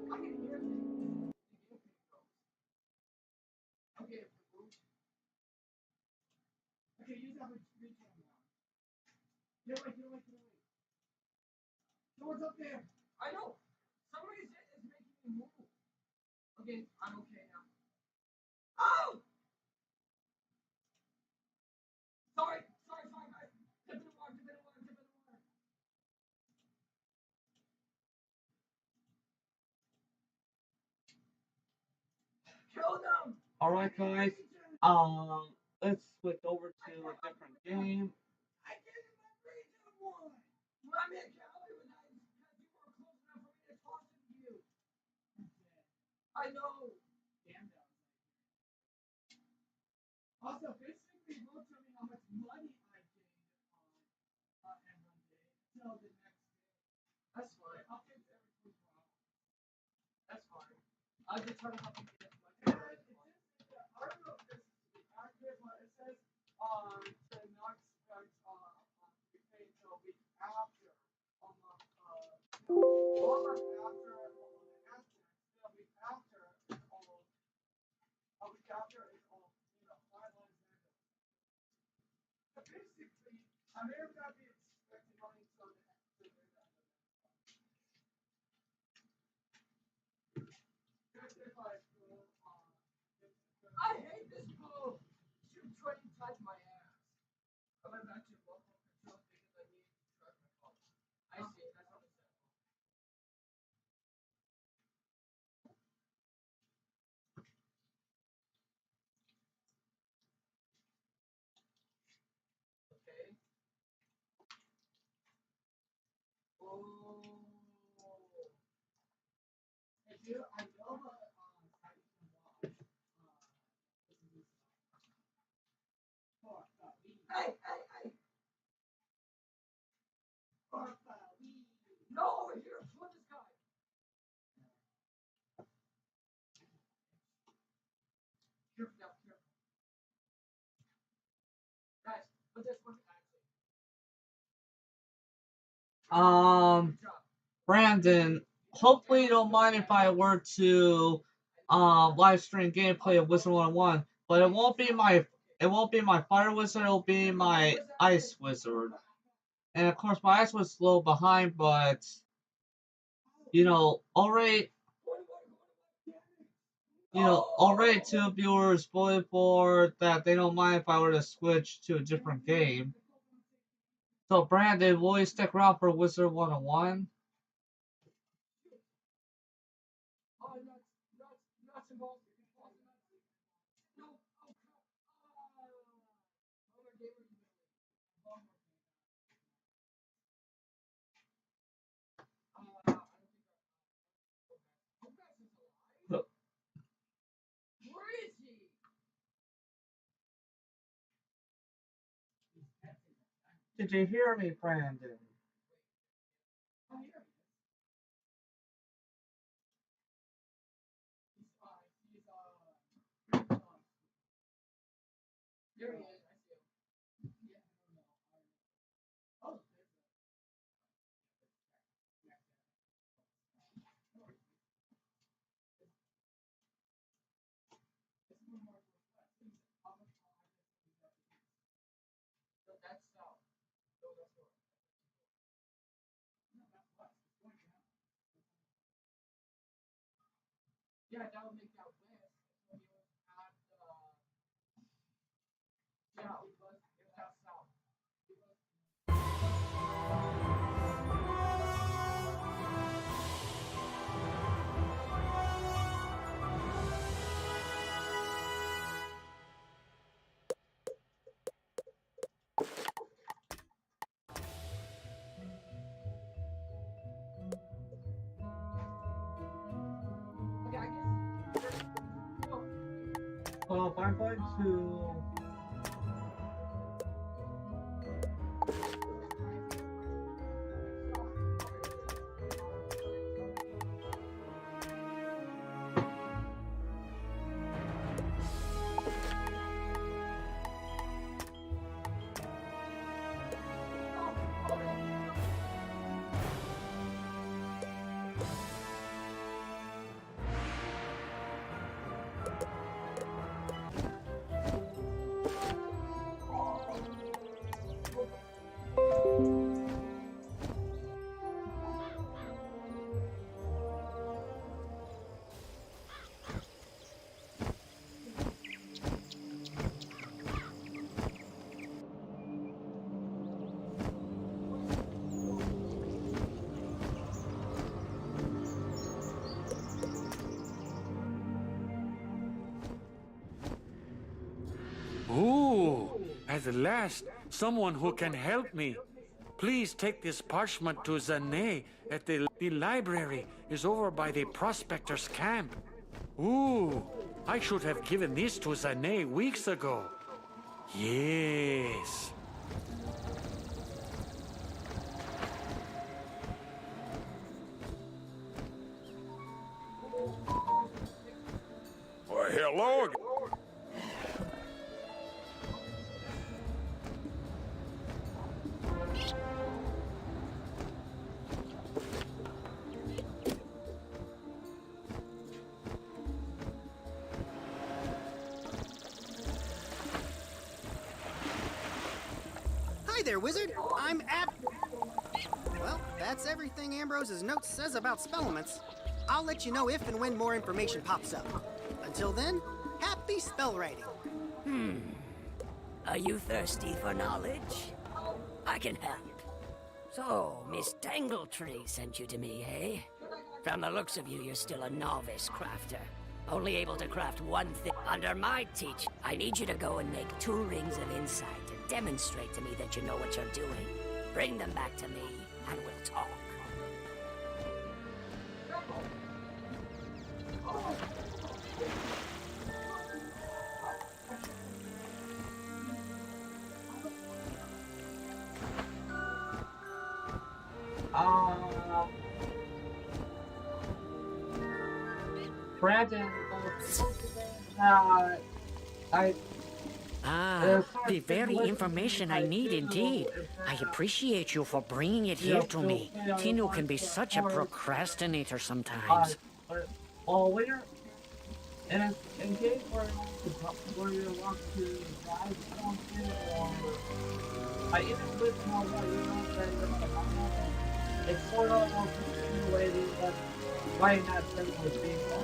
I can hear Get away, get away, get away. Someone's up there. I know. Somebody is making me move. Okay, I'm okay now. Oh! Sorry, guys. Dip in the water, dip in the water, dip in the water. Kill them! Alright, guys. Let's switch over to a different game. I gave you my reason one! I mean, Callie, because you were close enough for me to talk to you. I know. Damn that. Also, basically, will tell me how much money I gained on M1 day until the next day. That's fine. I'll fix everything tomorrow. That's fine. I'll just try to help you get money. I don't know if this is accurate, but it says to not expect to be paid until a week after Walmart after a week after it's all finalized. But basically, I may have not been expecting money until the end of the month. I hate this code. Should try to touch my ass. I went back to local control because I need to track my call. I see. That's what it said. Okay. Oh. Hey, dude, I know how to site you can watch. Hey! No, over here! Kill this guy! Careful. Guys, put this one Brandon, hopefully you don't mind if I were to live stream gameplay of Wizard 101, but it won't be my fire wizard, it'll be my ice wizard. And of course my ice was a little behind, but already two viewers voted for that they don't mind if I were to switch to a different game. So Brandon, will you stick around for Wizard 101? Did you hear me, Brandon? Here he is. Yeah, that would make that list. When you add yeah, it was that south. Okay, I guess. Well, I'm going to. At last, someone who can help me. Please take this parchment to Zane at the library is over by the prospector's camp. Ooh, I should have given this to Zane weeks ago. Yes. Well, hello. Hi there, wizard. I'm Well, that's everything Ambrose's note says about spellements. I'll let you know if and when more information pops up. Until then, happy spell writing. Are you thirsty for knowledge? I can help. So, Miss Tangletree sent you to me, eh? From the looks of you, you're still a novice crafter. Only able to craft one thing. Under my teaching, I need you to go and make 2 rings of insight to demonstrate to me that you know what you're doing. Bring them back to me, and we'll talk. Brandon, the very information I need indeed. I appreciate you for bringing it here to me. Tino can be such a procrastinator sometimes. Well, we're in a game where you want to buy something, or I even with more what you don't say, it's sort of more continuating, but why not simply people?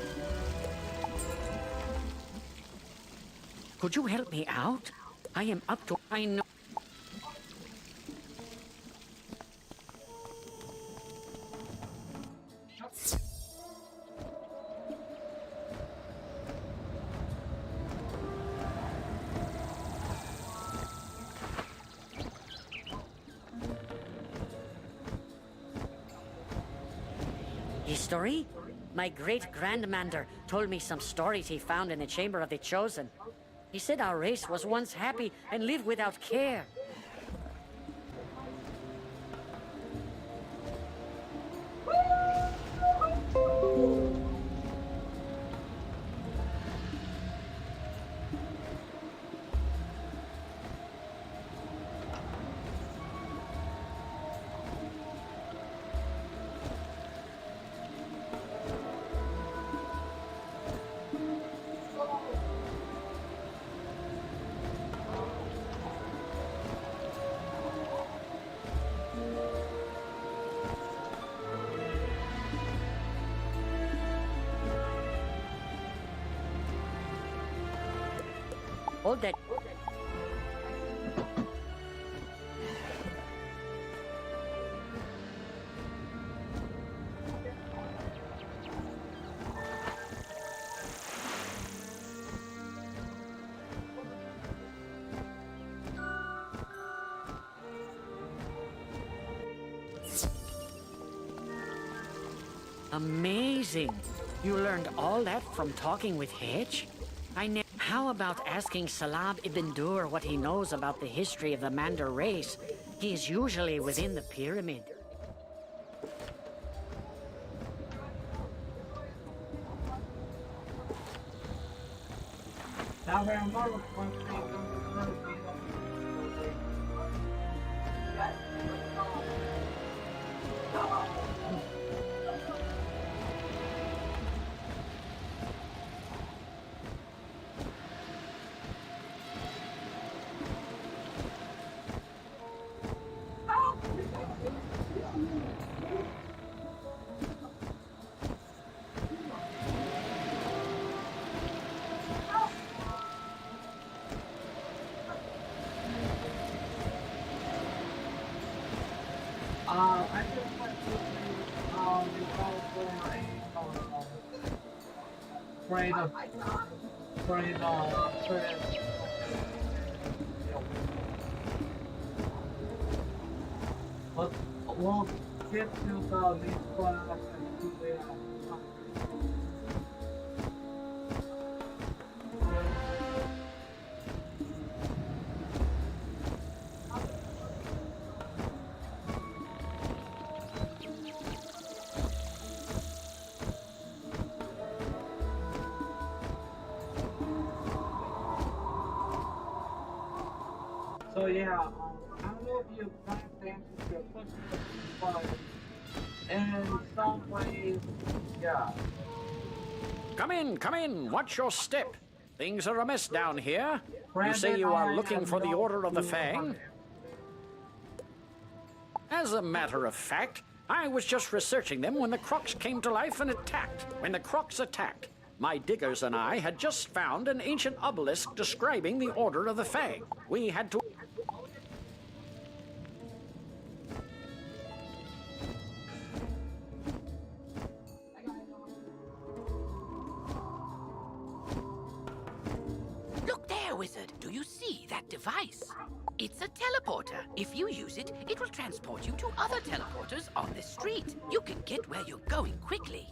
Could you help me out? I am up to... I know... History? My great-grandmother told me some stories he found in the Chamber of the Chosen. He said our race was once happy and lived without care. Hold that. Amazing. You learned all that from talking with Hedge? How about asking Salab ibn Dur what he knows about the history of the Mander race? He is usually within the pyramid. I just went to trade we'll get to the main class and do the So yeah, I don't know if you got the answer to your question, but in some ways, yeah. Come in, watch your step. Things are amiss down here. You say Brandon, you are I looking have for the no Order of the clue Fang? about it. As a matter of fact, I was just researching them when the Crocs came to life and attacked. When the Crocs attacked, my diggers and I had just found an ancient obelisk describing the Order of the Fang. We had to... Look there, wizard. Do you see that device? It's a teleporter. If you use it, it will transport you to other teleporters on the street. You can get where you're going quickly.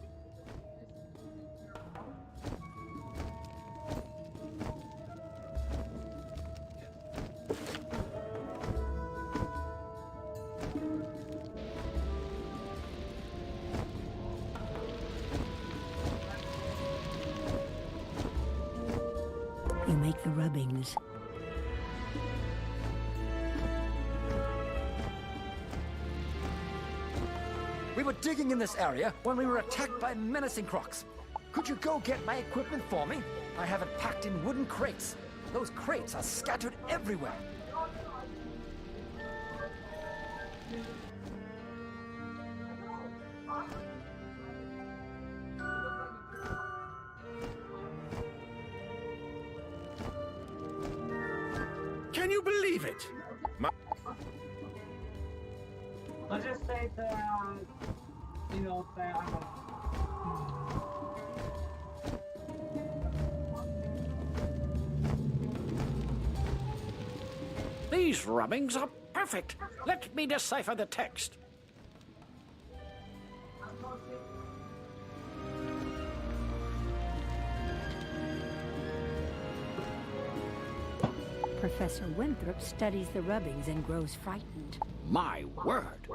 You make the rubbings. We were digging in this area when we were attacked by menacing crocs. Could you go get my equipment for me? I have it packed in wooden crates. Those crates are scattered everywhere. Can you believe it? Let's just say that, you know, that I'm a... These rubbings are perfect. Let me decipher the text. Professor Winthrop studies the rubbings and grows frightened. My word!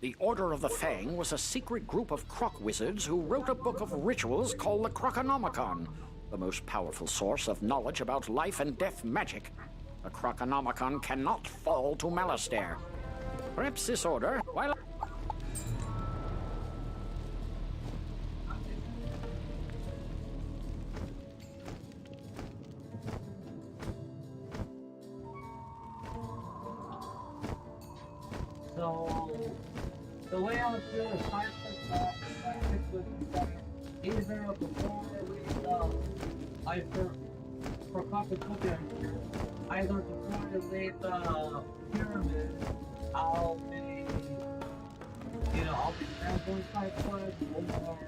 The Order of the Fang was a secret group of croc wizards who wrote a book of rituals called the Croconomicon, the most powerful source of knowledge about life and death magic. The Croconomicon cannot fall to Malastare. Perhaps this order, while... So, the way I would do is try to put that either before I for copy either before I made the pyramid, I'll be random type quest, or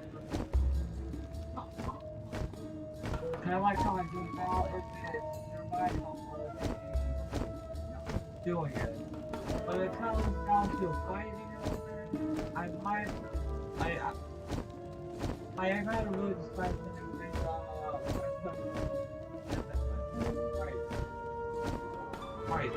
kind of like how I do now, if it's nearby, I'll doing it. But it comes down to fighting I gotta really decide right.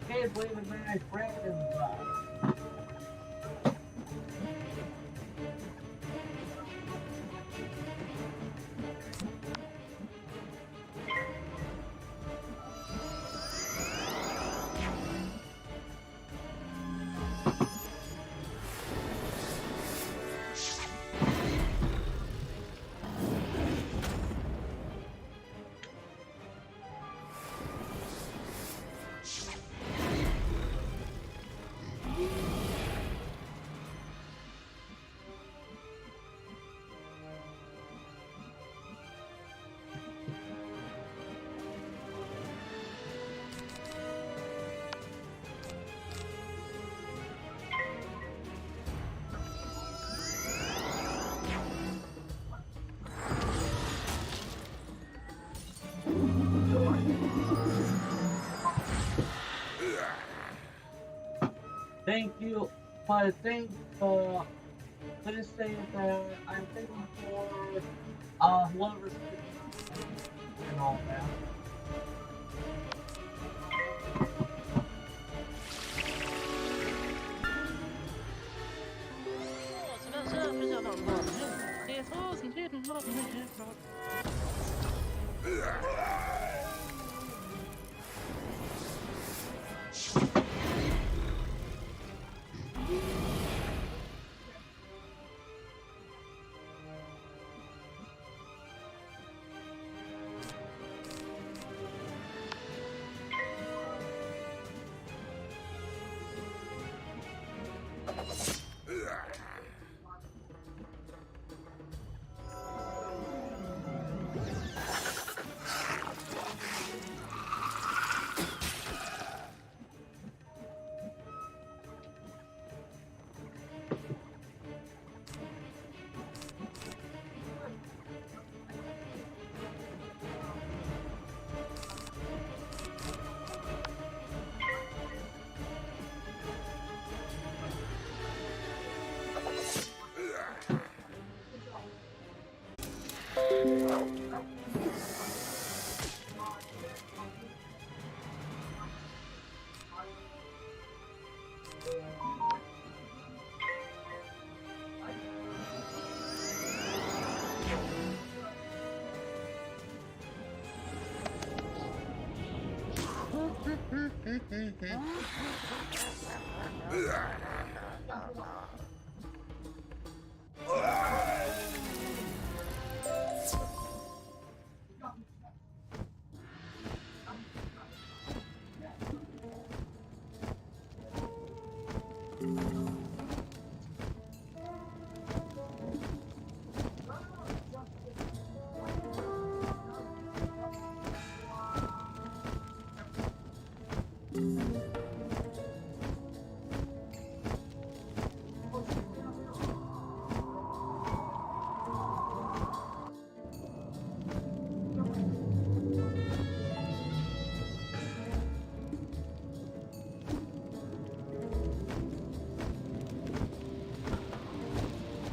Can't believe it, man. I grabbed him. Thank you, but I think let us say that I'm thinking for whoever's and all that.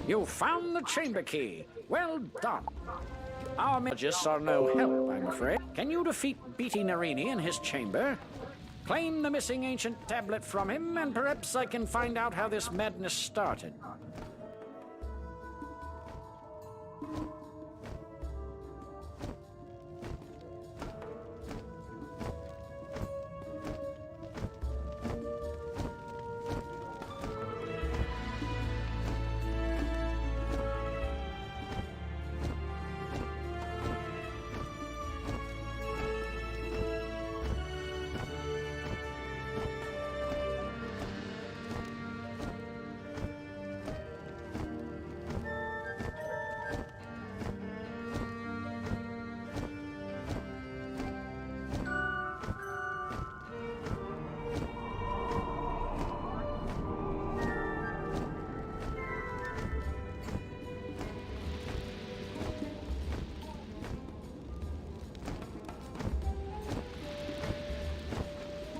You found the chamber key. Well done. Our magists are no help, I'm afraid. Can you defeat Beatty Narini in his chamber? Claim the missing ancient tablet from him, and perhaps I can find out how this madness started.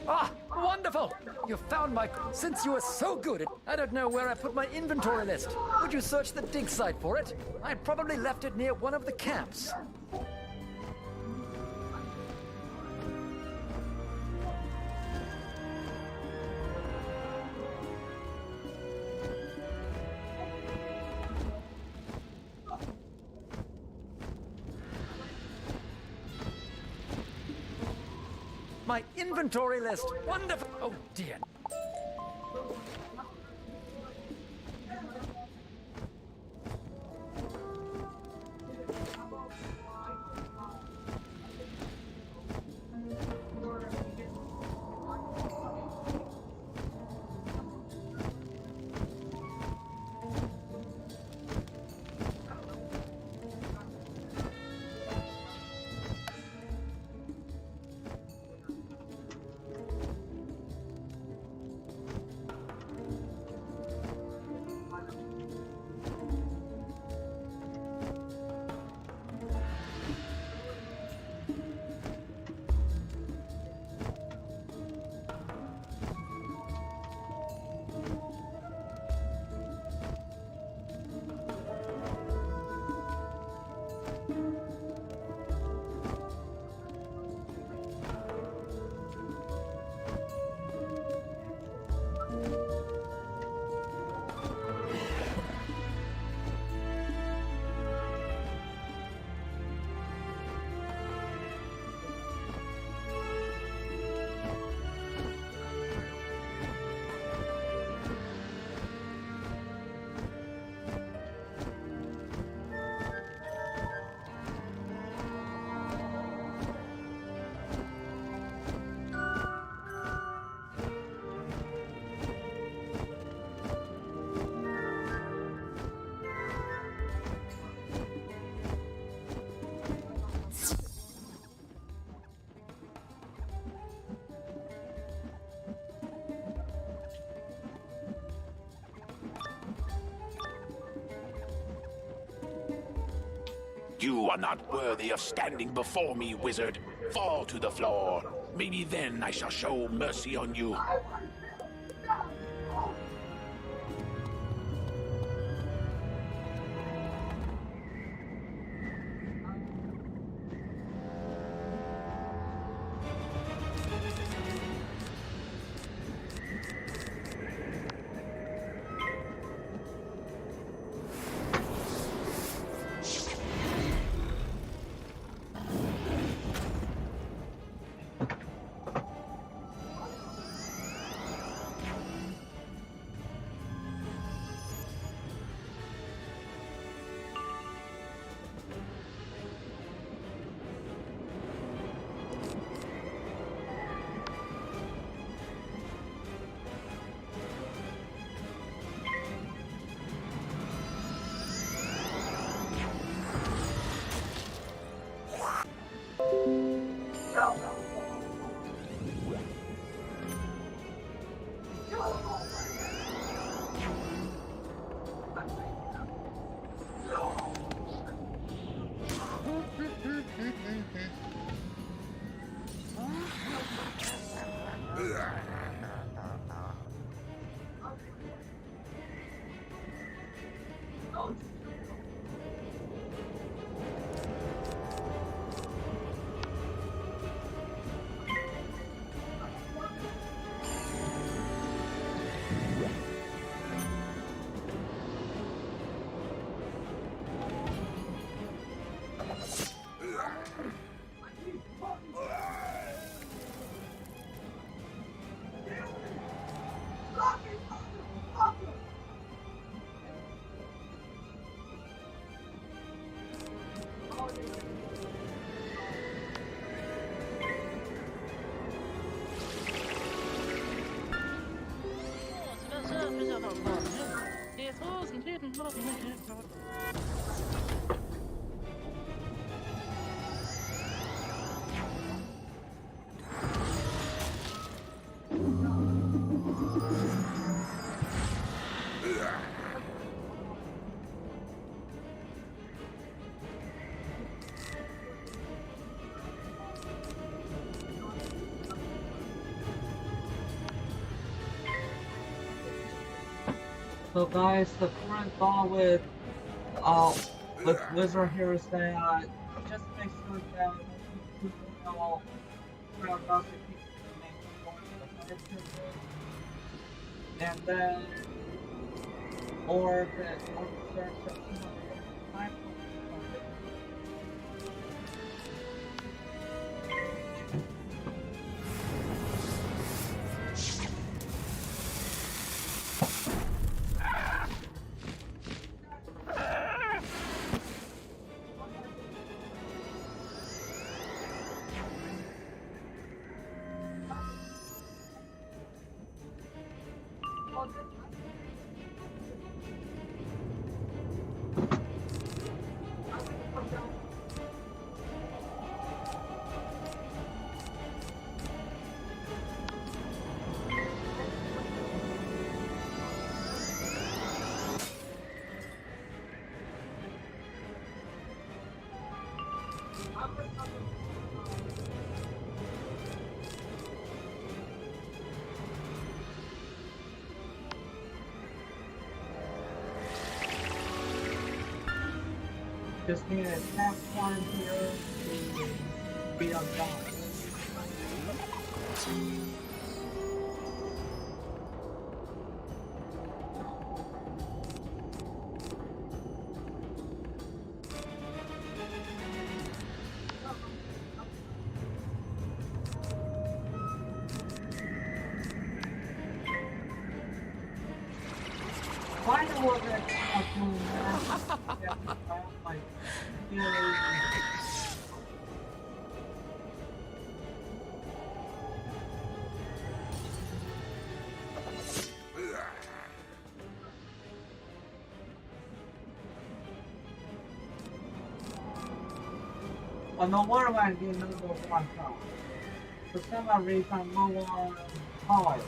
Ah, wonderful! You found my... Since you were so good at... I don't know where I put my inventory list. Would you search the dig site for it? I probably left it near one of the camps. My inventory list! Wonderful! Oh dear. You are not worthy of standing before me, wizard. Fall to the floor. Maybe then I shall show mercy on you. So guys, the current thought with Wizard here is that just make sure that people know whereabouts the people and then or the search of just need a tap one here to beat up John. Why do I get like well, no wonder why I get another one shot. For some reason, I'm more power.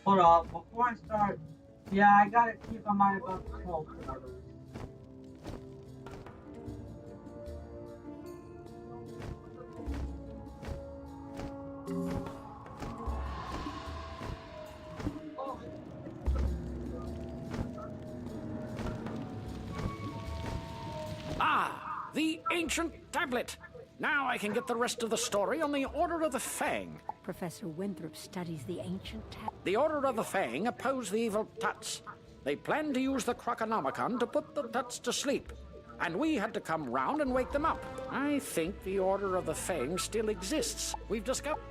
Hold on, before I start, yeah, I gotta keep in mind about the teleporters. Ah, the ancient tablet. Now I can get the rest of the story on the Order of the Fang. Professor Winthrop studies the ancient tablet. The Order of the Fang oppose the evil Tuts. They planned to use the Croconomicon to put the Tuts to sleep, and we had to come round and wake them up. I think the Order of the Fang still exists. We've discovered...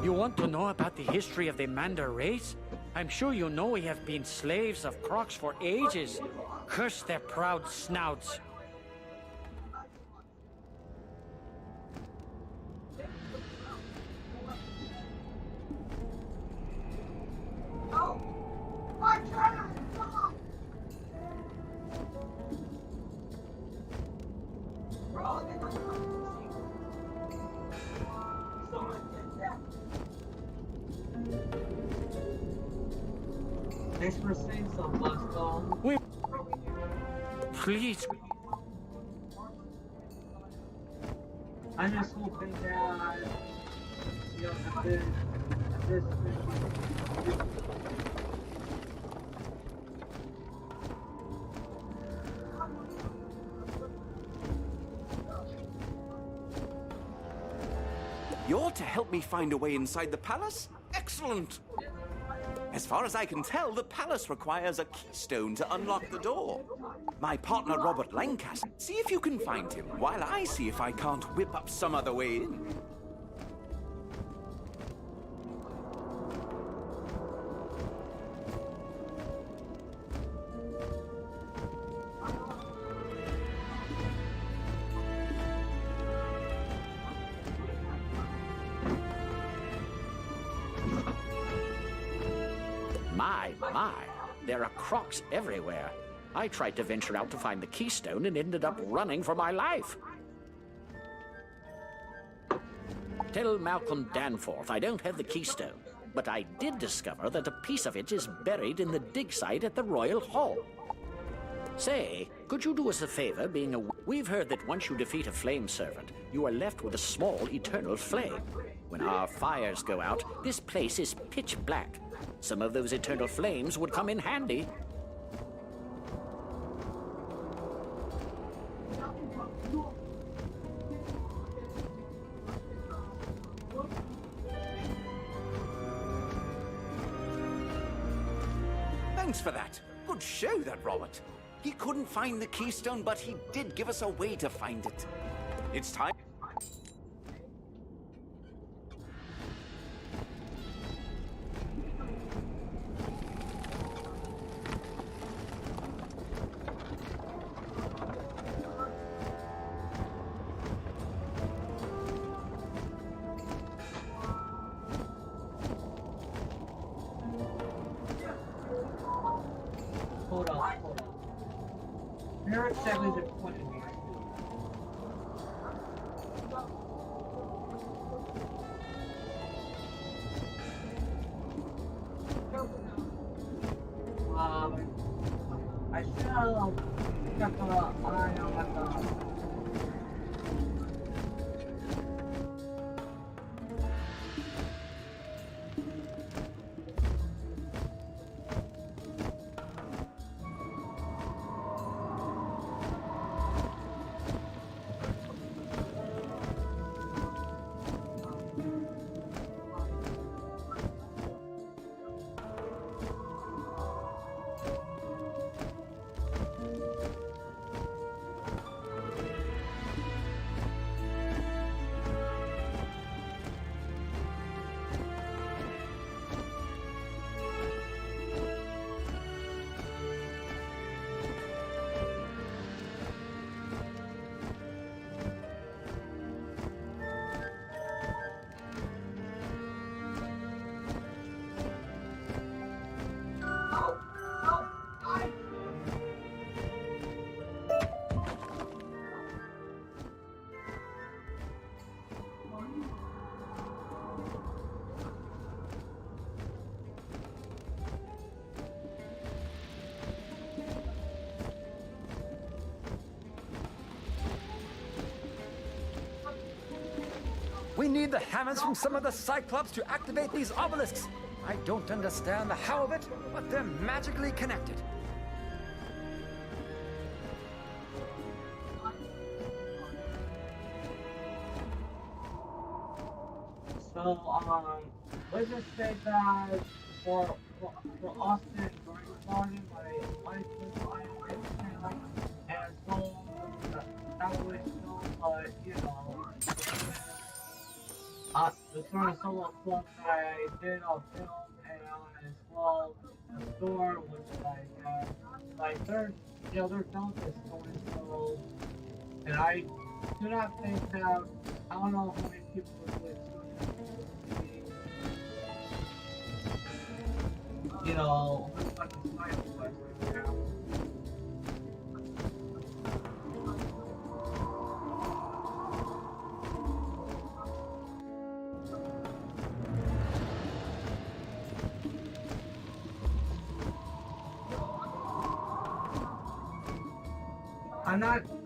You want to know about the history of the Manda race? I'm sure you know we have been slaves of Crocs for ages. Curse their proud snouts. Thanks for saying so, Bloodstone. We... Please. I'm just hoping that, you know, this You're to help me find a way inside the palace? Excellent! As far as I can tell, the palace requires a keystone to unlock the door. My partner Robert Lancaster, see if you can find him, while I see if I can't whip up some other way in. My, there are Crocs everywhere. I tried to venture out to find the keystone and ended up running for my life. Tell Malcolm Danforth I don't have the keystone, but I did discover that a piece of it is buried in the dig site at the Royal Hall. Say, could you do us a favor, being a... We've heard that once you defeat a flame servant, you are left with a small eternal flame. When our fires go out, this place is pitch black. Some of those eternal flames would come in handy. Thanks for that. Good show, that Robert. He couldn't find the keystone, but he did give us a way to find it. It's time... Hold on. Parent said is important. I should have kept an eye on the We need the hammers from some of the Cyclops to activate these obelisks. I don't understand the how of it, but they're magically connected. So, let's just say that for Austin Garden, my channel, and so that way, but you know, the sort of solo club that I did on film and as well the store was like they're films is going so, and I do not think that I don't know how many people would you know, like a smile quest right now.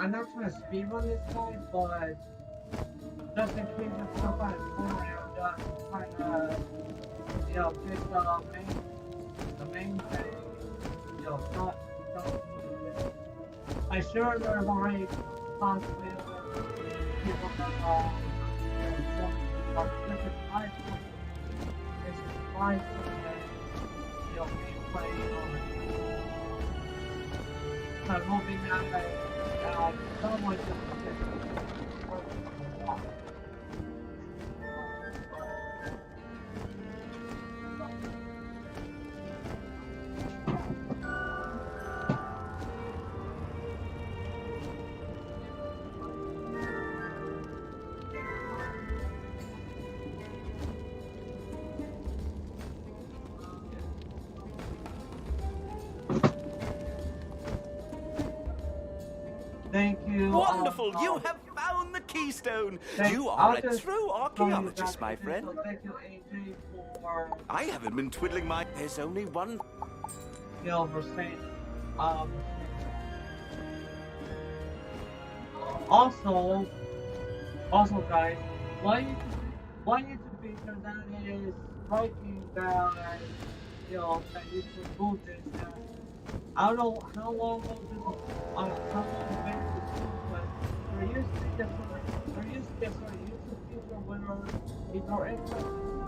I'm not trying to speedrun this guy, but just in case there's stuff out of the corner, I'm just trying to, you know, get the main thing, you know, not I'm sure there's already possibly people that some different types of it's just fine for you know, gameplay kind of moving that someone just Thank you. Wonderful! You have found the keystone! You are a true archaeologist, my friend. So thank you, AJ, for... I haven't been twiddling my... There's only one... You know, for saying... Also, guys, one YouTube feature that is striking that, you know, that you should move this, I don't know how long ago this was, how long it's been this week, but there used to be a sort of YouTube feature where if you're interested in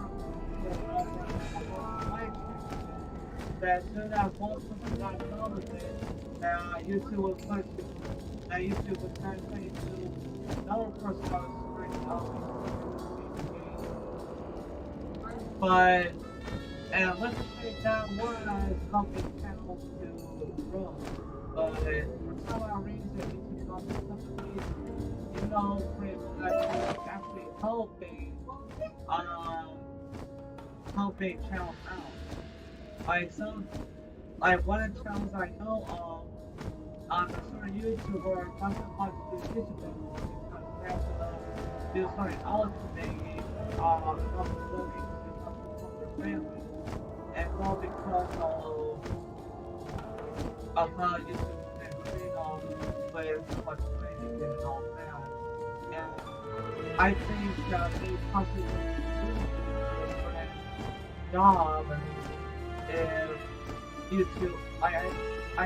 that soon as most people got noticed that YouTube would put that YouTube would translate to another person that was screening up. But and let's just say that was helping channels to grow. But for some odd reason, YouTube got something, you know, pretty much actually helping channels out. Like one of the channels I know of a certain YouTuber doesn't want to do digital because they have to do something else to make it uploading to something from their family. And not because of how YouTube and freedom with so much training and all that. And I think that they possibly do a different job if YouTube, I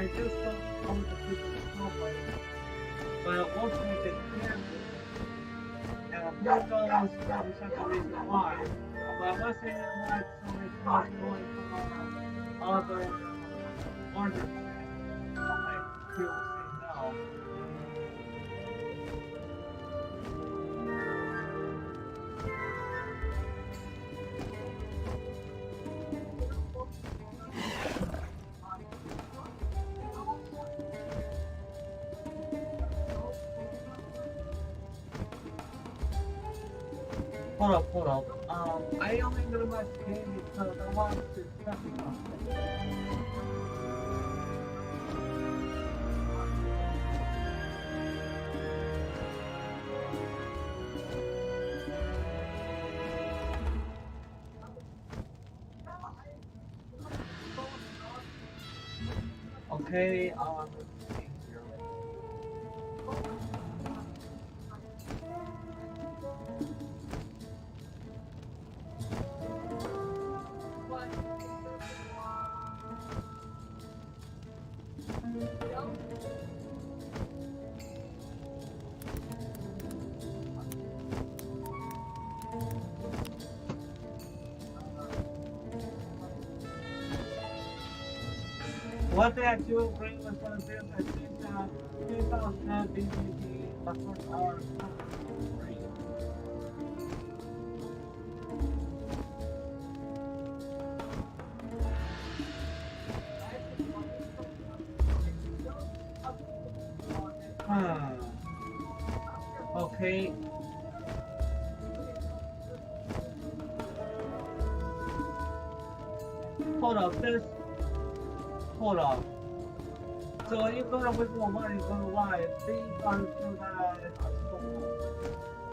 just don't know the people problem, but ultimately they can do it. And who knows what is the reason why. But I'm not saying that somebody's not going from other orders. Like, people say no. Hold up. I only know my game because I want to check it out. Okay, let's see here. What they actually bring was one of them that since 2010 BBB, the first hour of free. Okay. Hold up. So when you go to Wiggle Money, go to live, these are so that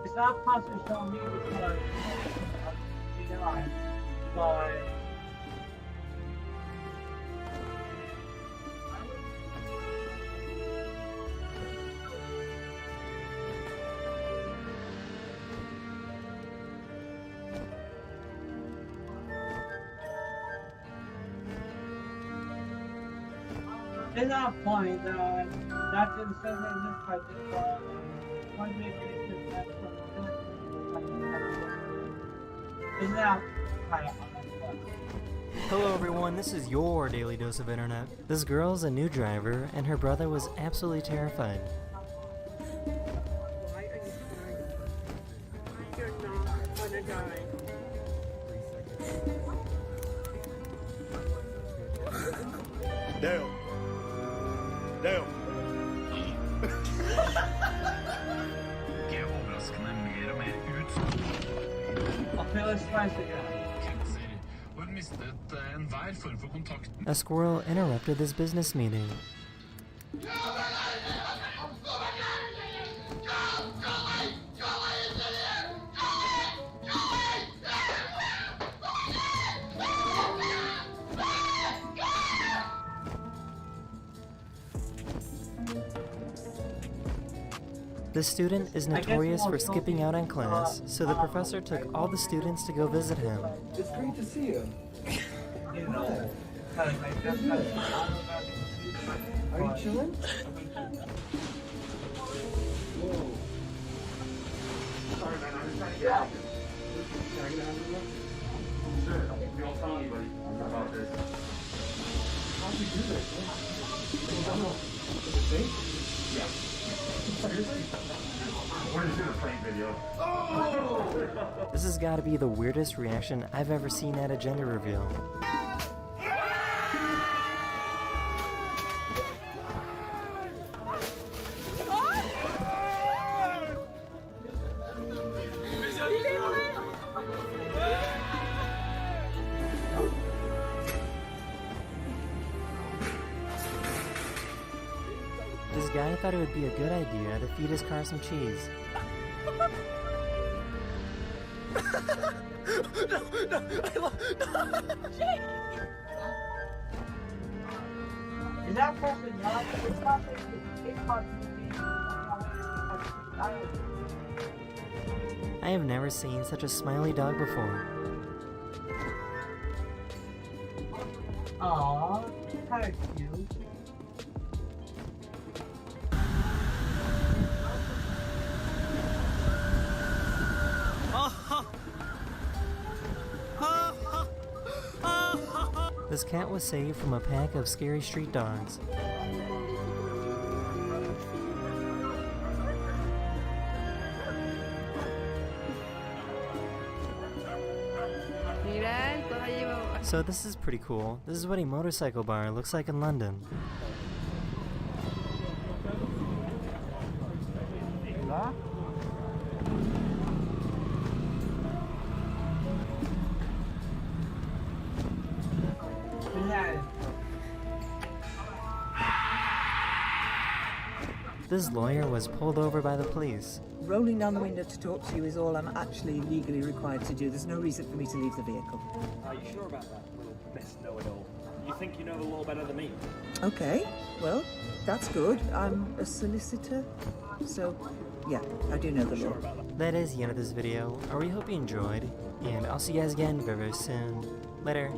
it's not possible to show me because of AI, but it's not funny that that didn't say that in this fight, but one make it just that isn't that kind of unfunny? Hello everyone, this is your Daily Dose of Internet. This girl's a new driver, and her brother was absolutely terrified. You're not gonna die. Dale. Okay, let's try this again. A squirrel interrupted this business meeting. The student is notorious for skipping out on class, so the professor took all the students to go visit him. It's great to see you. You know, Are you chilling? Whoa. Sorry, man. I'm just trying to get out. Can I get out of the room? Sure. Don't tell anybody about this. How do we do this? I don't know. Is it fake? Yeah. Seriously? We're just doing a prank video. Oh! This has got to be the weirdest reaction I've ever seen at a gender reveal. this guy thought it would be a good idea to feed his car some cheese. Is that person not? It's not I have never seen such a smiley dog before. Aww, kind of cute. This cat was saved from a pack of scary street dogs. So this is pretty cool. This is what a motorcycle bar looks like in London. This lawyer was pulled over by the police. Rolling down the window to talk to you is all I'm actually legally required to do. There's no reason for me to leave the vehicle. Are you sure about that, little Miss Know-It-all? You think you know the law better than me? Okay, well, that's good. I'm a solicitor, so yeah, I do know the law. That is the end of this video. I really hope you enjoyed, and I'll see you guys again very, very soon. Later.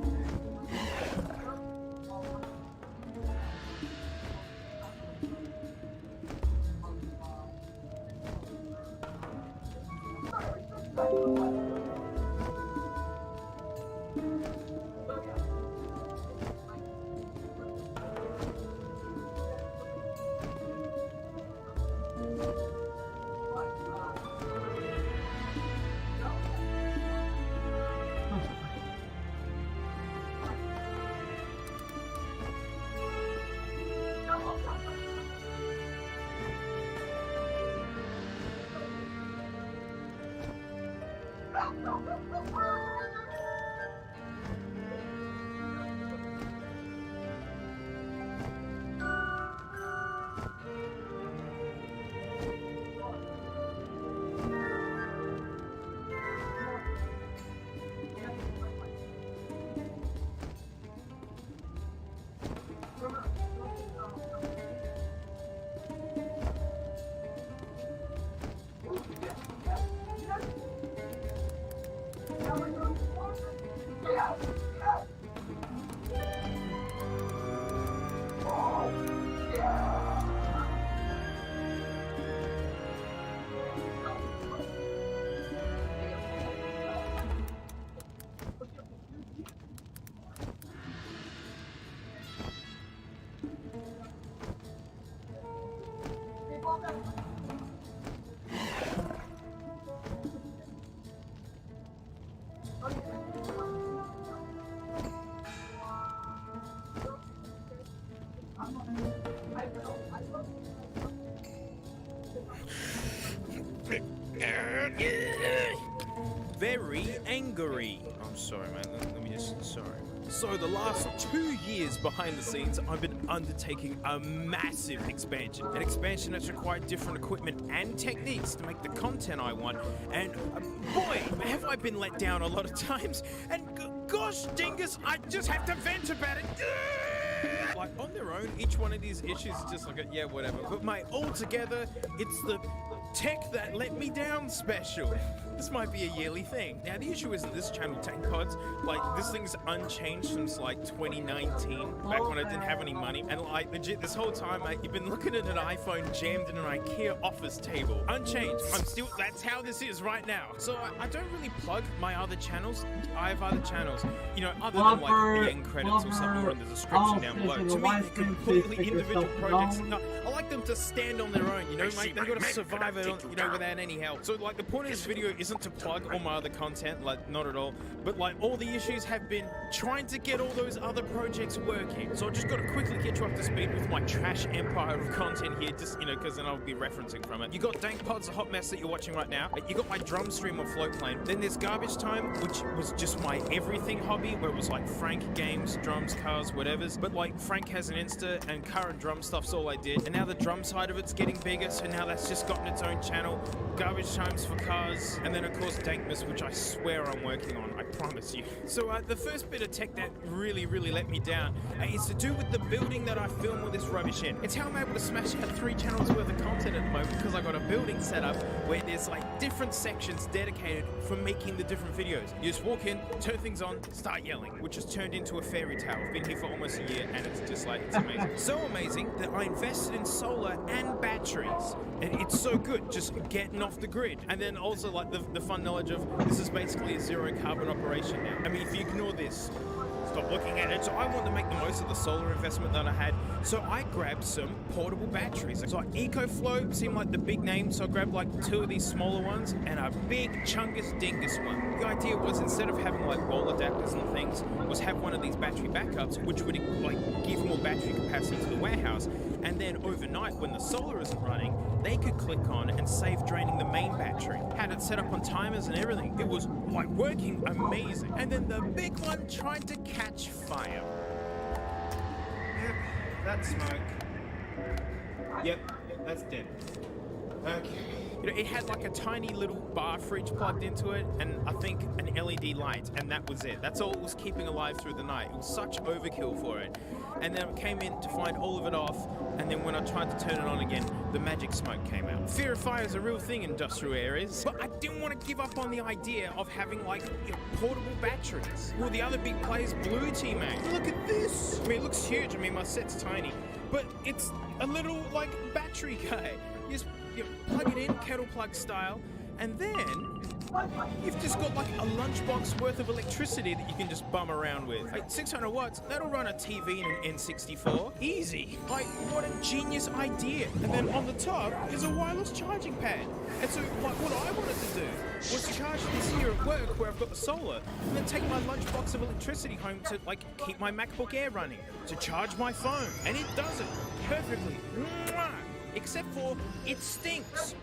Very angry. I'm sorry, man. Let me just. Sorry. So, the last 2 years behind the scenes, I've been undertaking a massive expansion. An expansion that's required different equipment and techniques to make the content I want. And boy, have I been let down a lot of times. And gosh, dingus, I just have to vent about it. Like, on their own, each one of these issues is just like a, yeah, whatever. But altogether, it's the tech that let me down special. This might be a yearly thing. Now, the issue isn't this channel, Tank Pods. Like, this thing's unchanged since, like, 2019, back when I didn't have any money. And, like, legit, this whole time, you've been looking at an iPhone jammed in an IKEA office table. Unchanged. I'm still, that's how this is right now. So, I don't really plug my other channels. I have other channels, you know, other than, like, the end credits or something or in the description down below. To me, they're completely individual projects. No, I like them to stand on their own, you know, like, they gotta survive survive it, without any help. So, like, the point of this video isn't to plug all my other content, like, not at all. But, like, all the issues have been trying to get all those other projects working. So I just got to quickly get you up to speed with my trash empire of content here, just, because then I'll be referencing from it. You got Dank Pod's A Hot Mess that you're watching right now. You got my drum stream on Floatplane. Then there's Garbage Time, which was just my everything hobby, where it was like Frank games, drums, cars, whatever's. But like Frank has an Insta and car and drum stuff's all I did. And now the drum side of it's getting bigger, so now that's just gotten its own channel. Garbage Times for cars, and then of course Dankmas, which I swear I'm working on, I promise you. So the first bit of tech that really let me down is to do with the building that I film all this rubbish in. It's how I'm able to smash out 3 channels worth of content at the moment, because I got a building set up where there's like different sections dedicated for making the different videos. You just walk in, turn things on, start yelling, which has turned into a fairy tale. I've been here for almost a year and it's just like, it's amazing. So amazing that I invested in solar and batteries. And it's so good, just getting off the grid. And then also like the fun knowledge of this is basically a zero carbon operation now. I mean, if you ignore this, stop looking at it. So I wanted to make the most of the solar investment that I had. So I grabbed some portable batteries. So like EcoFlow seemed like the big name. So I grabbed like 2 of these smaller ones and a big Chungus Dingus one. The idea was instead of having like wall adapters and things, was have one of these battery backups, which would like give more battery capacity to the warehouse. And then overnight when the solar isn't running, they could click on and save draining the main battery. Had it set up on timers and everything. It was like working amazing. And then the big one tried to catch fire. Yep, that's smoke. Yep, that's dead. Okay. It had like a tiny little bar fridge plugged into it, and I think an LED light, and that was it. That's all it was keeping alive through the night. It was such overkill for it. And then I came in to find all of it off, and then when I tried to turn it on again, the magic smoke came out. Fear of fire is a real thing in industrial areas, but I didn't want to give up on the idea of having like portable batteries. Well, the other big play is Blue Tea, man. Look at this. I mean, it looks huge. I mean, my set's tiny, but it's a little like battery guy. You plug it in, kettle plug style, and then you've just got like a lunchbox worth of electricity that you can just bum around with. Like 600 watts, that'll run a TV and an N64. Easy. Like, what a genius idea. And then on the top is a wireless charging pad. And so, like, what I wanted to do was to charge this here at work where I've got the solar, and then take my lunchbox of electricity home to, like, keep my MacBook Air running, to charge my phone. And it does it perfectly. Mwah! Except for, it stinks.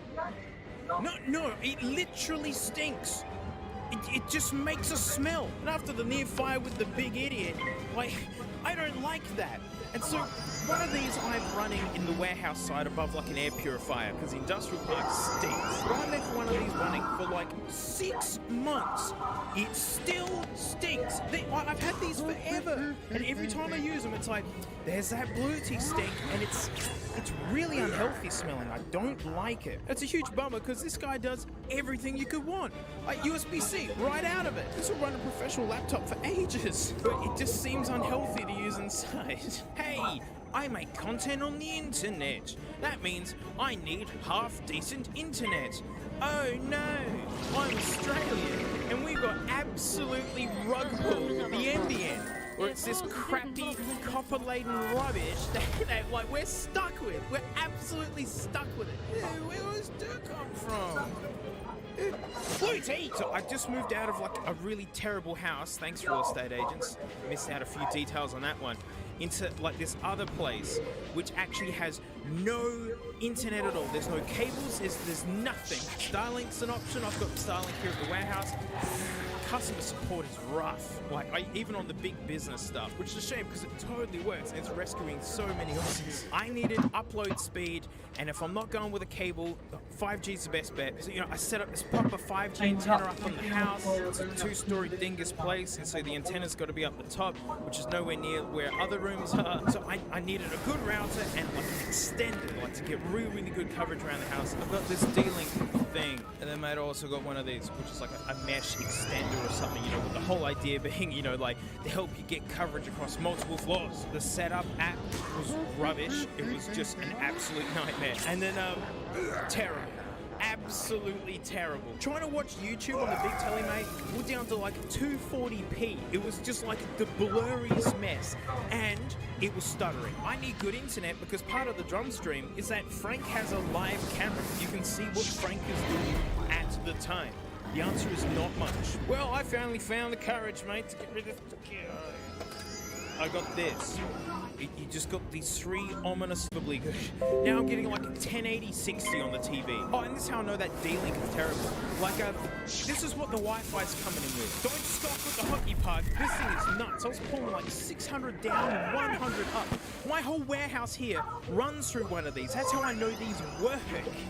No, it literally stinks. It just makes a smell. And after the near fire with the big idiot, like, I don't like that. And so, one of these I'm running in the warehouse side above like an air purifier, because the industrial park stinks. But I left one of these running for like 6 months. It still stinks. I've had these forever. And every time I use them, it's like, there's that Blue Tea stink, and it's really unhealthy smelling. I don't like it. It's a huge bummer because this guy does everything you could want. Like USB-C, right out of it. This will run a professional laptop for ages. But it just seems unhealthy to use inside. Hey, I make content on the internet. That means I need half-decent internet. Oh no, I'm Australian, and we've got absolutely rug pulled the NBN. Or it's this crappy, copper-laden rubbish that like, we're stuck with. We're absolutely stuck with it. Where does dirt come from? Blue Tea! So I just moved out of like a really terrible house, thanks real estate agents. Missed out a few details on that one. Into like this other place, which actually has no internet at all. There's no cables, there's nothing. Starlink's an option. I've got Starlink here at the warehouse. Customer support is rough, even on the big business stuff, which is a shame because it totally works and it's rescuing so many Aussies. I needed upload speed, and if I'm not going with a cable, 5G is the best bet. So, I set up this proper 5G antenna up on the house. It's a 2-story dingus place, and so the antenna's got to be up the top, which is nowhere near where other rooms are. So I needed a good router and like an extender, to get really good coverage around the house. I've got this D-Link thing, and then I also got one of these, which is like a mesh extender or something, with the whole idea being, to help you get coverage across multiple floors. The setup app was rubbish. It was just an absolute nightmare. And then, terrible. absolutely terrible. Trying to watch YouTube on the big telly, mate, we're down to like 240p. It was just like the blurriest mess, and it was stuttering. I need good internet because part of the drum stream is that Frank has a live camera. You can see what Frank is doing at the time. The answer is not much. Well, I finally found the courage, mate, to get rid of... I got this. You just got these three ominous bubbly good. Now I'm getting like a 1080-60 on the TV. Oh, and this is how I know that D-Link is terrible. Like, this is what the Wi-Fi's coming in with. Don't stop with the hockey puck. This thing is nuts. I was pulling like 600 down, 100 up. My whole warehouse here runs through one of these. That's how I know these work.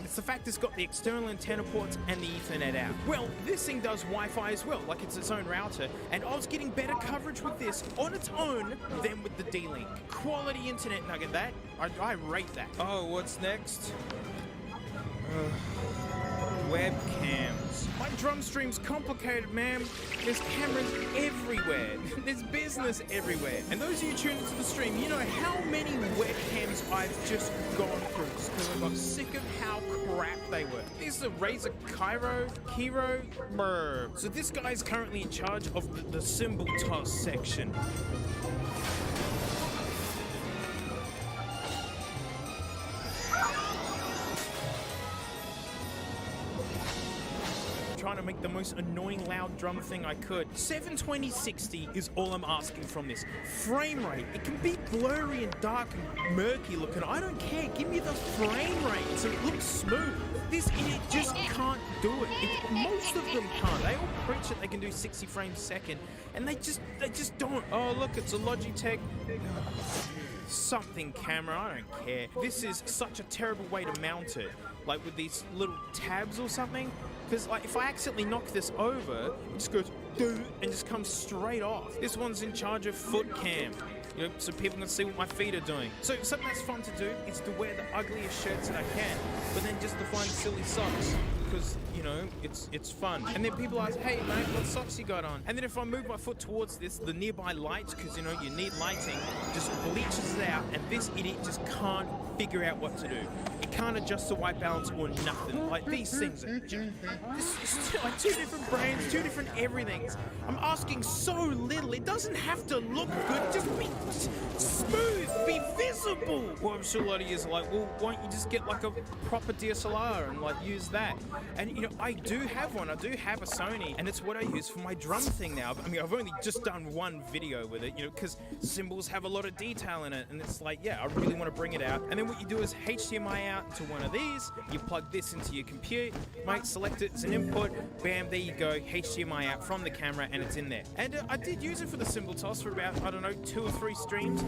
It's the fact it's got the external antenna ports and the Ethernet out. Well, this thing does Wi-Fi as well, like it's its own router, and I was getting better coverage with this on its own than with the D-Link. Quality internet nugget, that. I rate that. Oh, what's next? Webcams. My drum stream's complicated, man. There's cameras everywhere. There's business everywhere. And those of you tuned into the stream, you know how many webcams I've just gone through just because I got sick of how crap they were. This is a Razer Hero. Brr. So this guy's currently in charge of the cymbal toss section. Trying to make the most annoying loud drum thing I could. 720/60 is all I'm asking from this. Frame rate, it can be blurry and dark and murky looking. I don't care. Give me the frame rate so it looks smooth. This idiot just can't do it. Most of them can't. They all preach that they can do 60 frames a second, and they just don't. Oh look, it's a Logitech something camera. I don't care. This is such a terrible way to mount it, like with these little tabs or something. Because like, if I accidentally knock this over, it just goes and just comes straight off. This one's in charge of foot cam, you know, so people can see what my feet are doing. So something that's fun to do is to wear the ugliest shirts that I can, but then just to find silly socks. Because, you know, it's fun. And then people ask, hey mate, what socks you got on? And then if I move my foot towards this, the nearby lights, because you know you need lighting, just bleaches it out, and this idiot just can't figure out what to do. It can't adjust the white balance or nothing. Like, these things are just, it's like two different brands, two different everythings. I'm asking so little. It doesn't have to look good. Just be smooth, be visible. Well, I'm sure a lot of you are like, well, why don't you just get like a proper DSLR and like use that? And you know, I do have one. I do have a Sony, and it's what I use for my drum thing now. I mean, I've only just done one video with it, you know, because cymbals have a lot of detail in it, and it's like, yeah, I really want to bring it out. And then what you do is HDMI out into one of these. You plug this into your computer, might select it as an input. Bam, there you go. HDMI out from the camera, and it's in there. And I did use it for the cymbal toss for about, I don't know, 2 or 3 streams.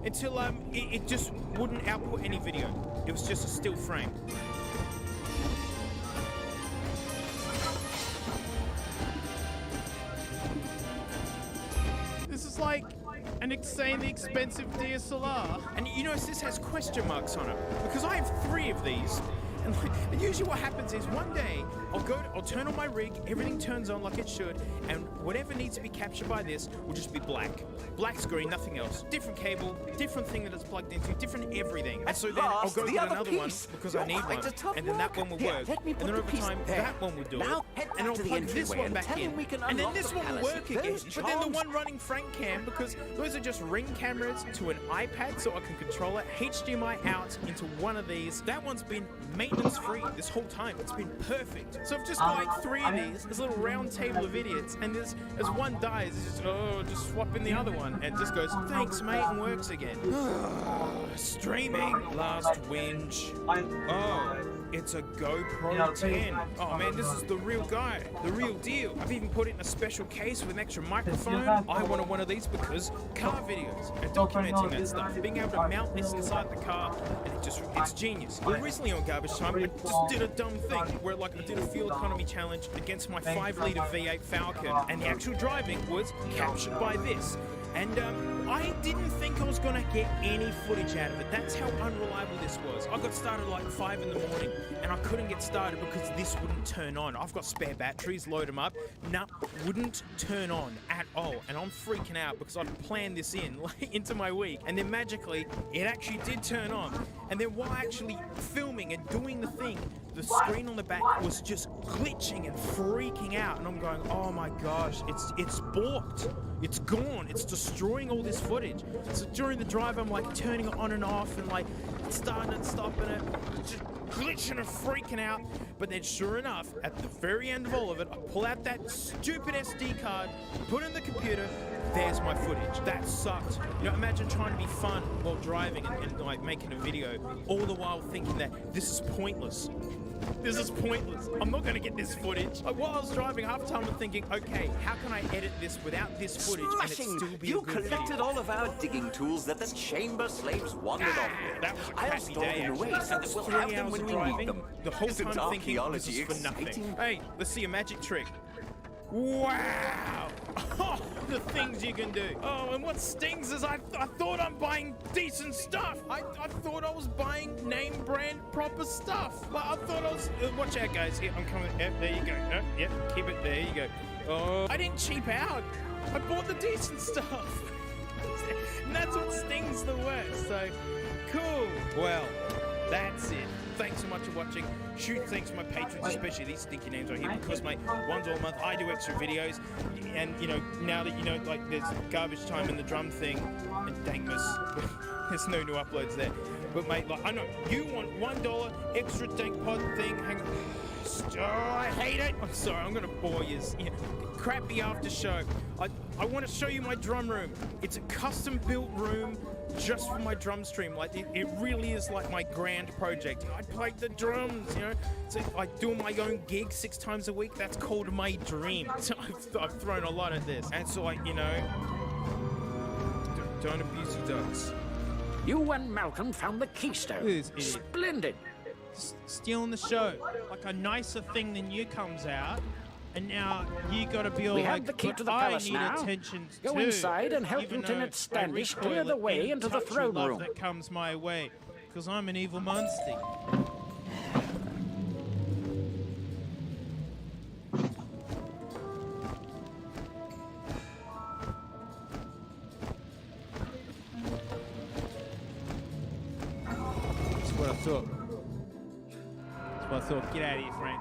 Until it just wouldn't output any video. It was just a still frame. This is like an insanely expensive DSLR. And you notice this has question marks on it, because I have 3 of these. And usually what happens is one day I'll turn on my rig, everything turns on like it should, and whatever needs to be captured by this will just be black. Black screen, nothing else. Different cable, different thing that it's plugged into, different everything. And so then I'll go get another one because I need one, and then that one will work. And then over time, that one will do it. And I'll plug this one back in. And then this one will work again. But then the one running Frank Cam, because those are just Ring cameras to an iPad so I can control it, HDMI out into one of these. That one's been maintenance free this whole time. It's been perfect. So I've just got like 3 of these, this little round table of idiots, and as one dies, it's just, just swap in the other one, and it just goes, thanks mate, and works again. Streaming, last whinge. Oh, it's a GoPro 10. Oh man, this is the real guy, the real deal. I've even put it in a special case with an extra microphone. I wanted one of these because car videos and documenting that stuff, being able to mount this inside the car, and it's genius. Well, recently on Garbage Time, I just did a dumb thing where like I did a fuel economy challenge against my 5-litre V8 Falcon, and the actual driving was captured by this. And I didn't think I was gonna get any footage out of it. That's how unreliable this was. I got started like 5 in the morning and I couldn't get started because this wouldn't turn on. I've got spare batteries, load them up. No, wouldn't turn on at all. And I'm freaking out because I'd planned this in into my week. And then magically, it actually did turn on. And then while actually filming and doing the thing, the screen on the back was just glitching and freaking out. And I'm going, oh my gosh, it's balked. It's gone. It's destroying all this footage. So during the drive, I'm like turning it on and off and like starting and stopping it, just glitching and freaking out. But then sure enough, at the very end of all of it, I pull out that stupid SD card, put it in the computer, there's my footage. That sucked. You know, imagine trying to be fun while driving and like making a video, all the while thinking that this is pointless. This is pointless. I'm not going to get this footage. Like, while I was driving, half the time I'm thinking, okay, how can I edit this without this footage Smashing! and it still be You a good collected video? all of our digging tools that the chamber slaves wandered off with. That was a I'll crappy store day, them away actually. so that we'll 3 have them hours when of we driving, need them. the whole Isn't time thinking this is archaeology for nothing. exciting? Hey, let's see a magic trick. Wow! Oh, the things you can do. Oh, and what stings is I thought I'm buying decent stuff. I thought I was buying name brand proper stuff. Like, I thought I was... watch out, guys. Here, I'm coming. Yep, there you go. Yep, keep it. There you go. Oh, I didn't cheap out. I bought the decent stuff. And that's what stings the worst. So, cool. Well, that's it. Thanks so much for watching. Shoot thanks to my patrons, especially these stinky names right here, because mate, once a month I do extra videos, and you know, now that you know, like there's garbage time in the drum thing, and Dankmas, there's no new uploads there. But mate, like I know you want $1 extra Dank Pod thing. Hang on. Oh, I hate it. I'm sorry, I'm gonna bore you. Crappy after show. I want to show you my drum room. It's a custom built room just for my drum stream. Like it really is like my grand project. I play the drums, you know. So I do my own gig 6 times a week. That's called my dream. So I've thrown a lot at this, and so you know, don't abuse your ducks. You and Malcolm found the keystone. Splendid. Stealing the show. Like a nicer thing than you comes out. And now you gotta be all We like, have the key but to the I palace need now. attention Go too, inside and help even Lieutenant though I Standish recoil clear the at way any into the touch of throne love room. that comes my way, because I'm an evil monster. That's what I thought. That's what I thought. Get out of here, friend.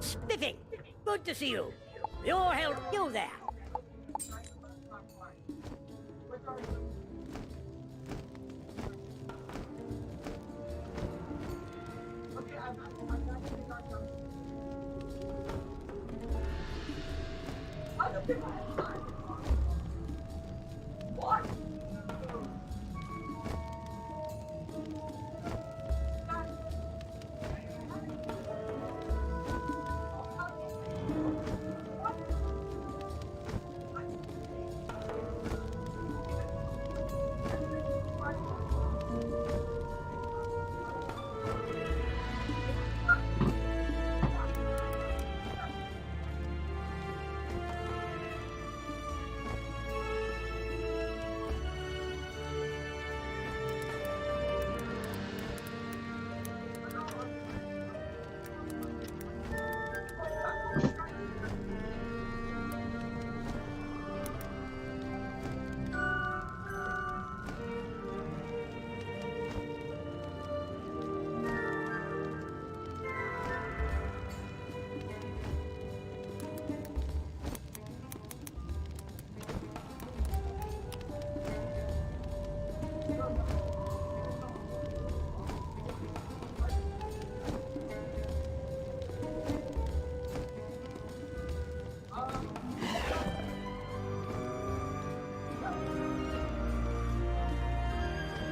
Spiffy, good to see you. Your help, you there. What?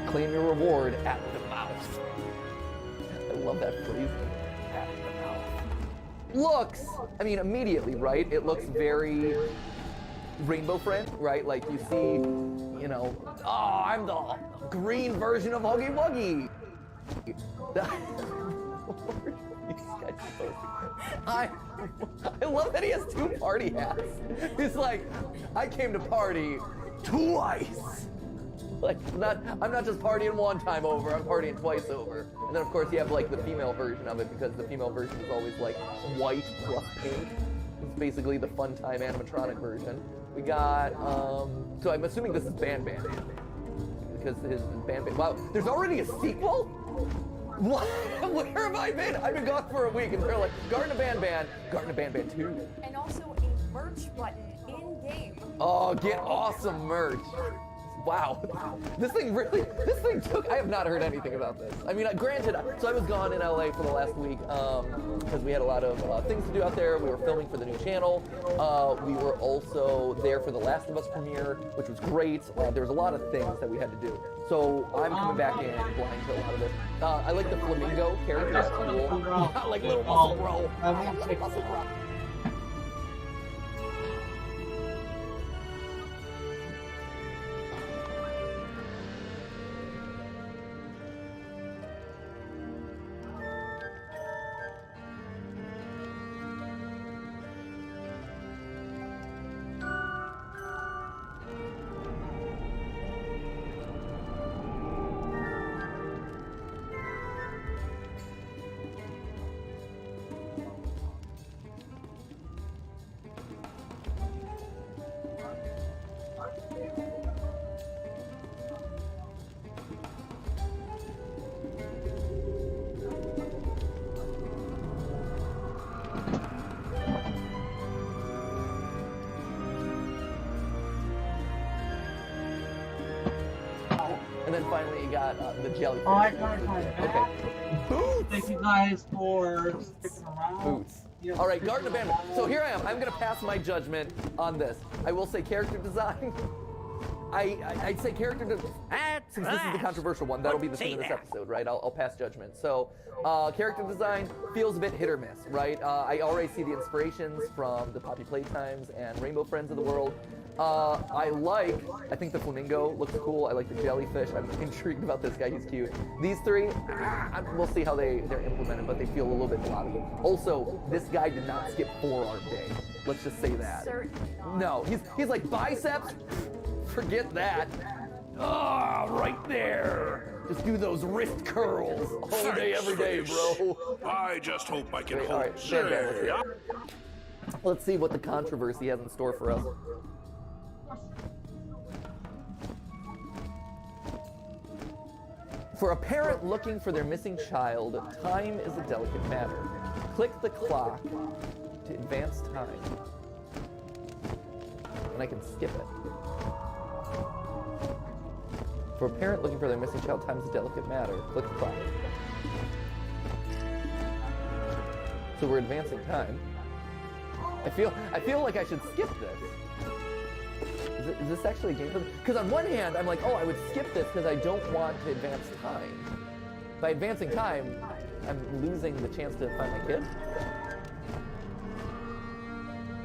Claim your reward at the mouth. I love that phrase. At the mouth. Looks, I mean, immediately, right? It looks very Rainbow Friend, right? Like you see, you know, oh, I'm the green version of Huggy Wuggy. I love that he has 2 party hats. He's like, I came to party twice. Like, I'm not just partying one time over, I'm partying twice over. And then of course you have like the female version of it, because the female version is always like white plus pink. It's basically the fun time animatronic version. We got, so I'm assuming this is Ban Ban. Because his Ban Ban, wow, there's already a sequel? What? Where have I been? I've been gone for a week and they're like, Garten of Ban Ban, Garten of Ban Ban 2. And also a merch button in-game. Oh, get awesome merch. Wow. This thing took, I have not heard anything about this. I mean, granted, so I was gone in LA for the last week because we had a lot of things to do out there. We were filming for the new channel. We were also there for the Last of Us premiere, which was great. There was a lot of things that we had to do. So I'm coming back in blind to a lot of this. I like the flamingo character. That's cool. I like Little Muscle Bro. Little Muscle Bro. And then finally you got the jellyfish. Oh, I got it. Okay. Boots! Thank you guys for sticking around. Boots. All right, Garten of Ban Ban. So here I am. I'm going to pass my judgment on this. I will say character design. I'd say character design. Since this is the controversial one, that'll be the theme of this episode, right? I'll pass judgment. So character design feels a bit hit or miss, right? I already see the inspirations from the Poppy Playtimes and Rainbow Friends of the world. I think the flamingo looks cool. I like the jellyfish. I'm intrigued about this guy. He's cute. These three, we'll see how they're implemented, but they feel a little bit melodic. Also, this guy did not skip forearm day. Let's just say that. No, he's like biceps. Forget that. Ah, right there. Just do those wrist curls all day, every day, bro. I just hope I can Great, hold. all right, let's see what the controversy has in store for us. For a parent looking for their missing child, time is a delicate matter. Click the clock to advance time. And I can skip it. For a parent looking for their missing child, time is a delicate matter. Click the clock. So we're advancing time. I feel like I should skip this. Is this actually a game for me? Because on one hand, I'm like, oh, I would skip this because I don't want to advance time. By advancing time, I'm losing the chance to find my kid.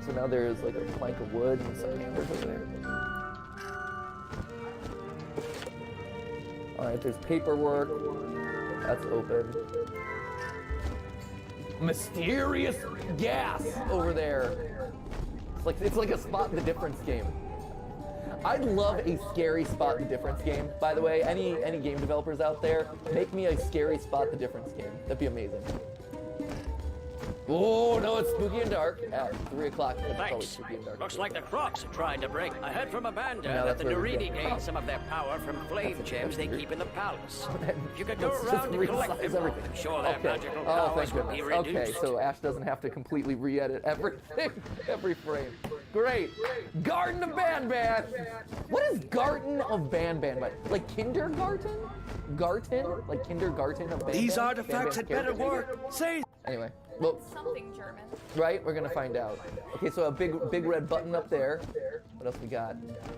So now there's like a plank of wood and some hammers over there. Alright, there's paperwork. That's open. Mysterious gas over there. It's like a spot the difference game. I'd love a scary spot the difference game, by the way. Any game developers out there, make me a scary spot the difference game. That'd be amazing. Oh, no, it's spooky and dark at 3 o'clock. Thanks. Looks like the Crocs are trying to break. I heard from Amanda that the Nurini gained some of their power from flame gems they keep in the palace. If you could go around and collect them, I'm sure their magical powers would be reduced. Okay, so Ash doesn't have to completely re-edit everything, every frame. Great. Garten of Ban Ban. What is Garten of Ban Ban? Like kindergarten? Garten? Like kindergarten of Ban Ban? These artifacts had better work. Say. Anyway, well, something German. Right, we're gonna find out. Okay, so a big red button up there. What else we got?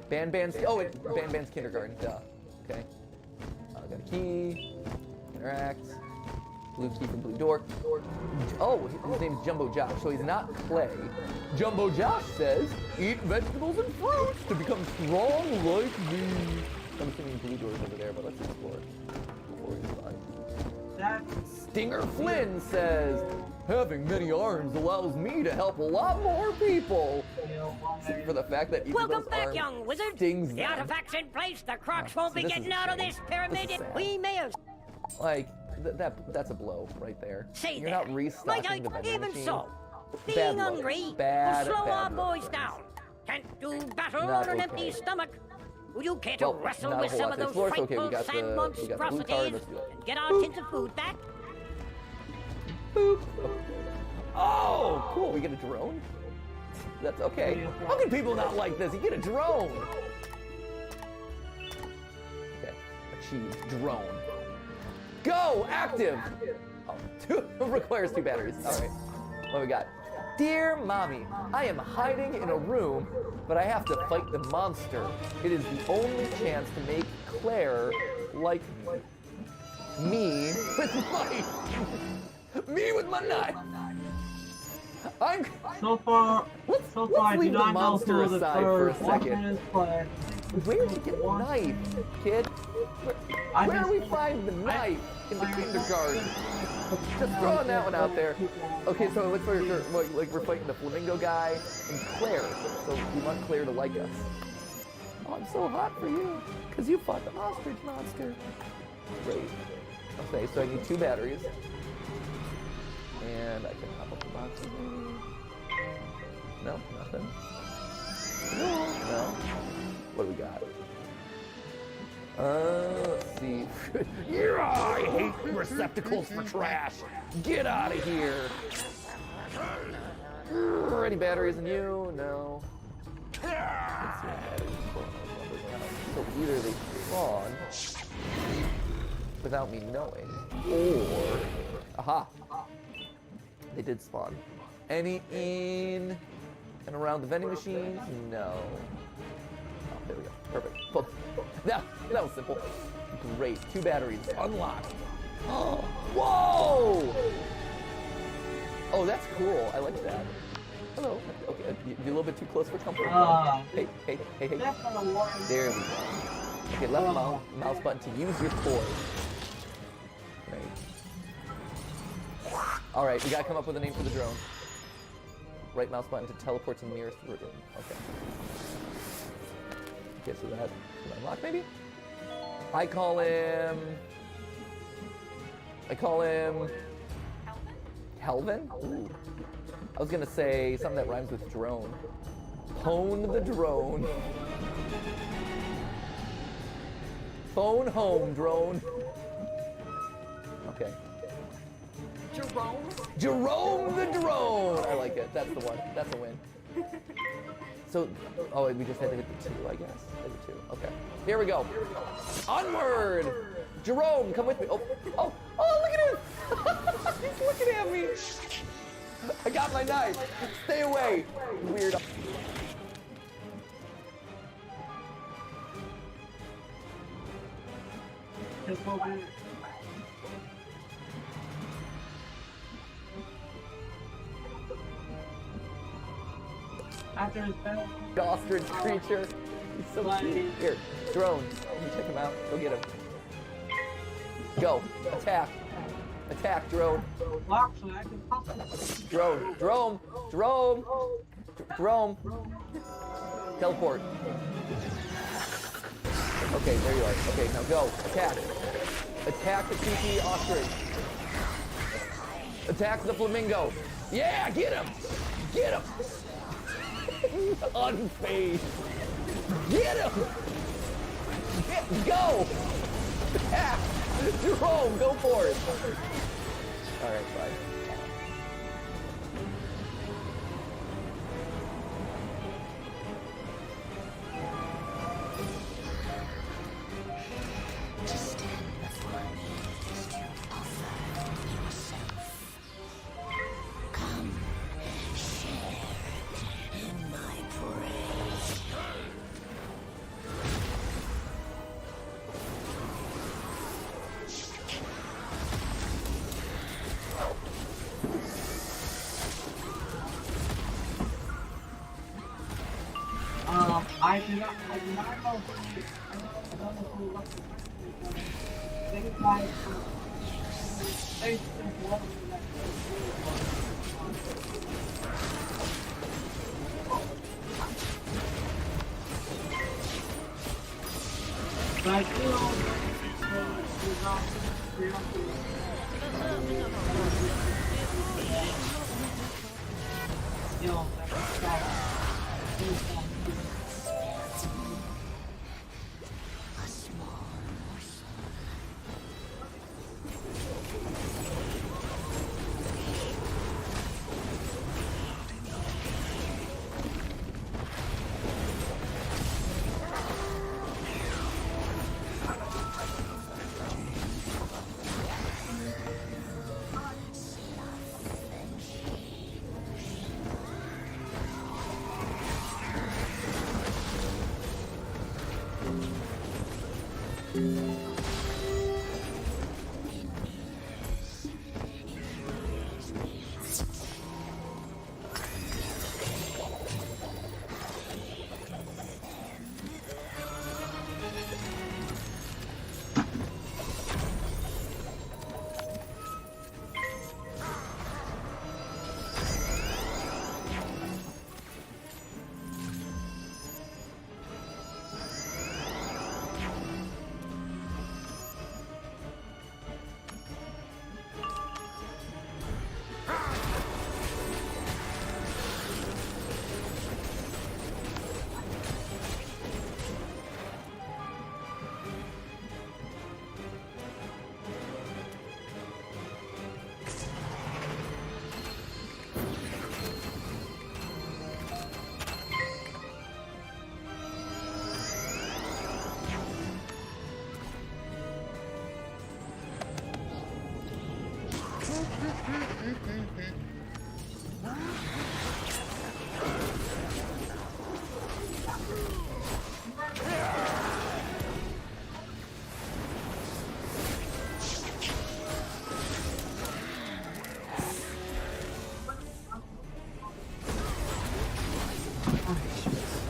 Ban Ban's. Oh, Ban Ban's kindergarten. Duh. Okay. Got a key. Interact. Blue key from blue door. Oh, his name's Jumbo Josh, so he's not Clay. Jumbo Josh says, eat vegetables and fruits to become strong like me. I'm assuming blue door's over there, but let's explore before we find. Stinger Flynn says, having many arms allows me to help a lot more people. For the fact that each Welcome of those back, arms young wizard. stings The them. artifact's in place. The Crocs won't see, be this getting is a out of shame. this pyramid. This is sad. We may have. Like, that's a blow right there. Say You're there. not restocking Might the I, vending even machine. so, Bad being luck. hungry Bad, will slow our bad luck. boys down. Can't do battle Not on an okay. empty stomach. Would you care to Well, wrestle not a with whole some lot of to those explore. It's okay, frightful we got sand the food card, monstrosities let's do it. and get our tins of food back? Boop. Oh, cool. We get a drone? That's okay. How can people not like this? You get a drone. Okay. Achieved. Drone. Go! Active! Oh, requires 2 batteries. Alright. What we got? Dear Mommy, I am hiding in a room, but I have to fight the monster. It is the only chance to make Claire like me. Me with my... me with my knife! I'm... So far, I do leave the not know monster who the aside for a third second. one is, but Where'd you get the knife, kid? Where do we find the knife in the kindergarten? Just throwing that one out there. Okay, so it looks like we're fighting the flamingo guy and Claire. So we want Claire to like us. Oh, I'm so hot for you, because you fought the ostrich monster. Great. Okay, so I need 2 batteries. And I can hop up the box. No, nothing. No. What do we got? Let's see. Yeah, I hate receptacles for trash. Get out of here. Any batteries in you? No. Let's see batteries. So either they spawn without me knowing, or aha, they did spawn. Any in and around the vending machines? No. Oh, there we go. Perfect. Well, that was simple. Great. 2 batteries. Unlocked. Oh, whoa! Oh, that's cool. I like that. Hello. Okay, you're a little bit too close for comfort. Hey. There we go. Okay, left mouse button to use your cord. Right. Alright, we gotta come up with a name for the drone. Right mouse button to teleport to the nearest room. Okay. Okay, so that should unlock maybe? I call him... Helvin? Ooh. I was gonna say something that rhymes with drone. Pone the drone. Phone home, drone. Okay. Jerome the drone! I like it. That's the one. That's a win. So, oh, we just had to hit the 2, I guess. Hit the 2. Okay. Here we go. Onward! Jerome, come with me. Oh, look at him! He's looking at me. I got my knife. Stay away, weirdo. after his bell. The ostrich creature. He's so cute. Here, drone. Let me check him out. Go get him. Go. Attack. Attack, drone. Drone. Drone. Drone. Drone. Teleport. Okay, there you are. Okay, now go. Attack. Attack the creepy ostrich. Attack the flamingo. Yeah, get him. Get him. Unfazed. Get him. Go. Attack. Jerome, go for it. All right, bye. I do not know. I don't know who left it. But you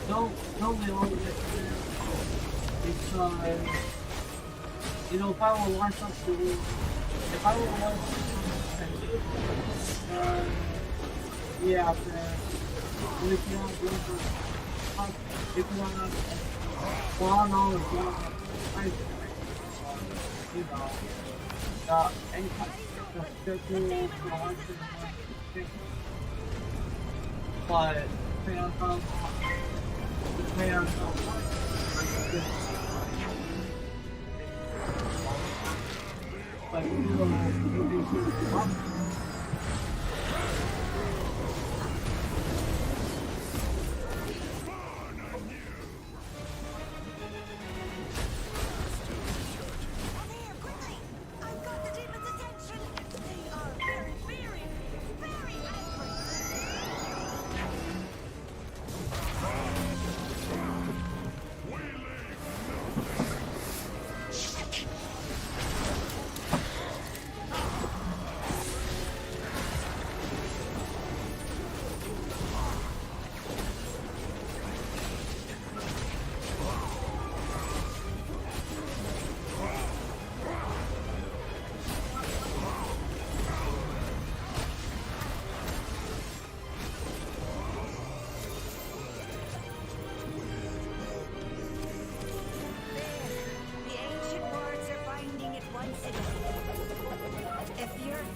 know, don't be long because you know if I were launch up to if I were to launch yeah, and if you want to go if you want to fall on the ground, you know, any kind of circle launch, but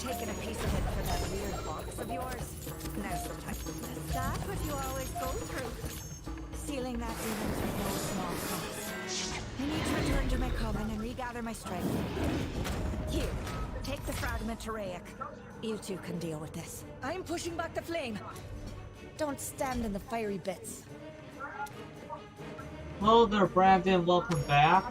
taking a piece of it for that weird box of yours. Now's the time. That's what you always go through. Sealing that demon's with no small cost. I need to return to my coven and regather my strength. Here, take the fragment to Rayek. You two can deal with this. I'm pushing back the flame. Don't stand in the fiery bits. Hello there, Brandon. Welcome back.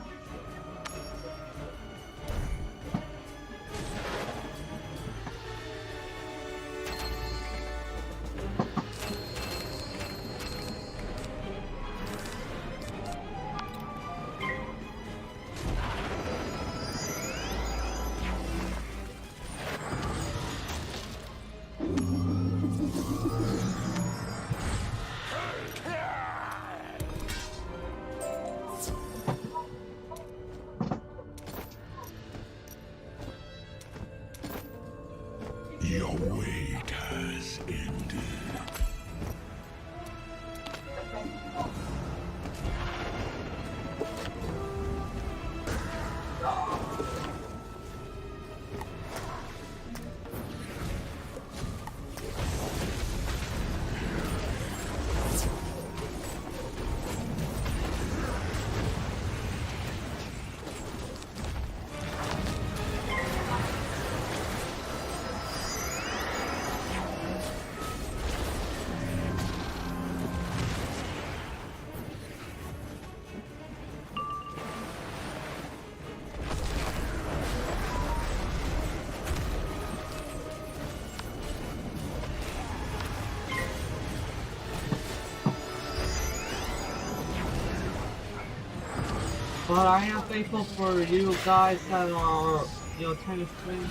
Your wait has ended. But I am thankful for you guys that are, you know, trying to stream.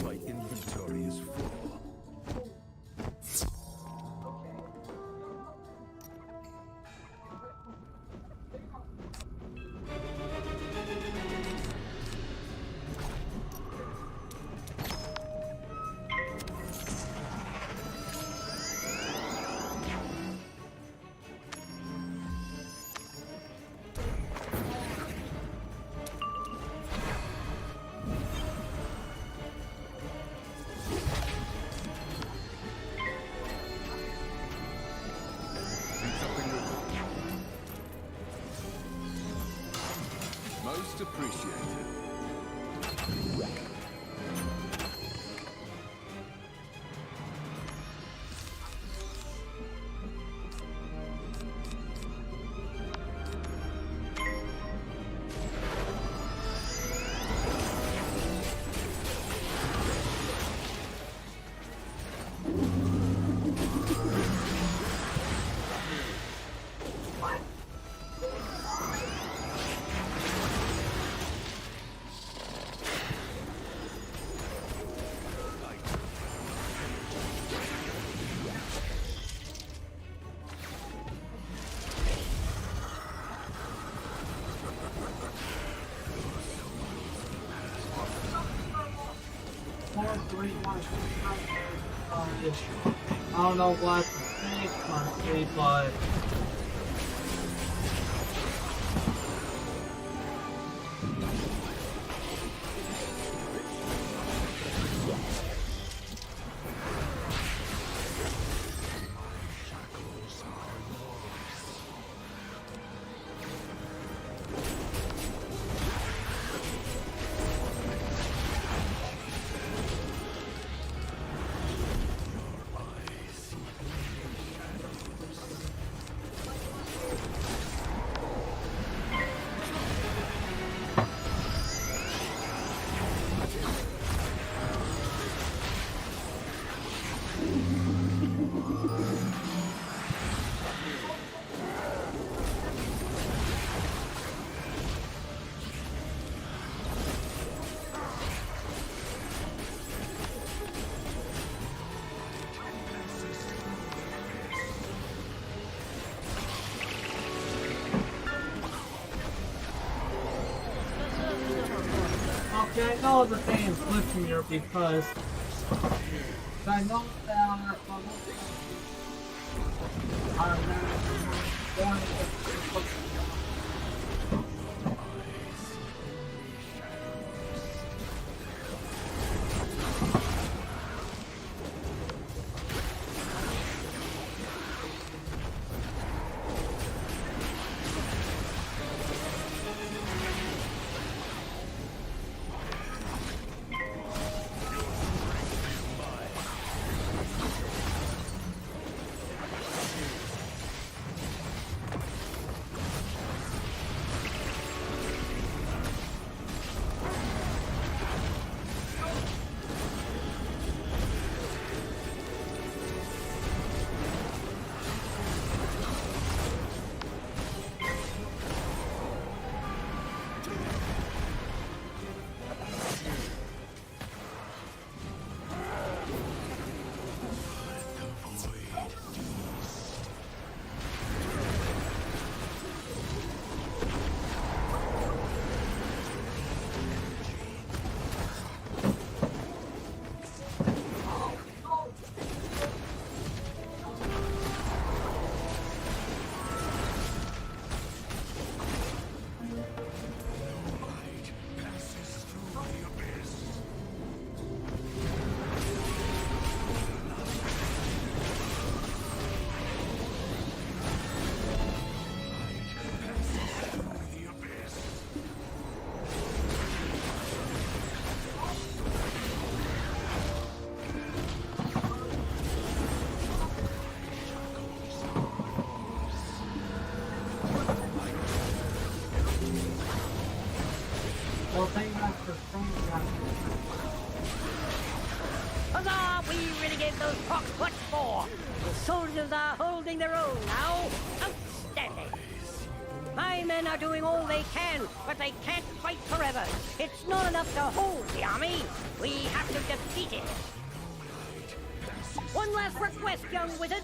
My inventory is full. Most appreciated. I don't know what to think, honestly, but See, I know the thing is glitching here because I know that Huzzah! We really gave those Crocs what for. The soldiers are holding their own now. Outstanding. My men are doing all they can, but they can't fight forever. It's not enough to hold the army. We have to defeat it. One last request, young wizard.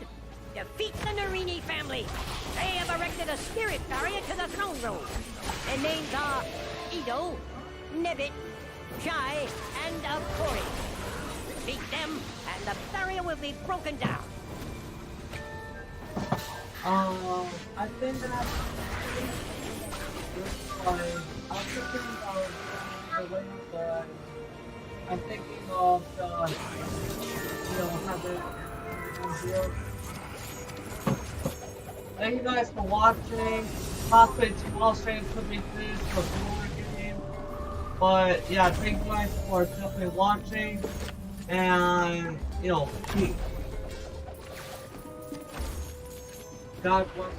Defeat the Narini family. They have erected a spirit barrier to the throne room. Their names are Edo, Nebbit, Shai, and Akori. Beat them, and the barrier will be broken down. I think that I'm thinking of the way that I'm thinking of having here. Thank you guys for watching. Possibly tomorrow stream could be finished before the game. But yeah, thank you guys for definitely watching. And peace. God bless.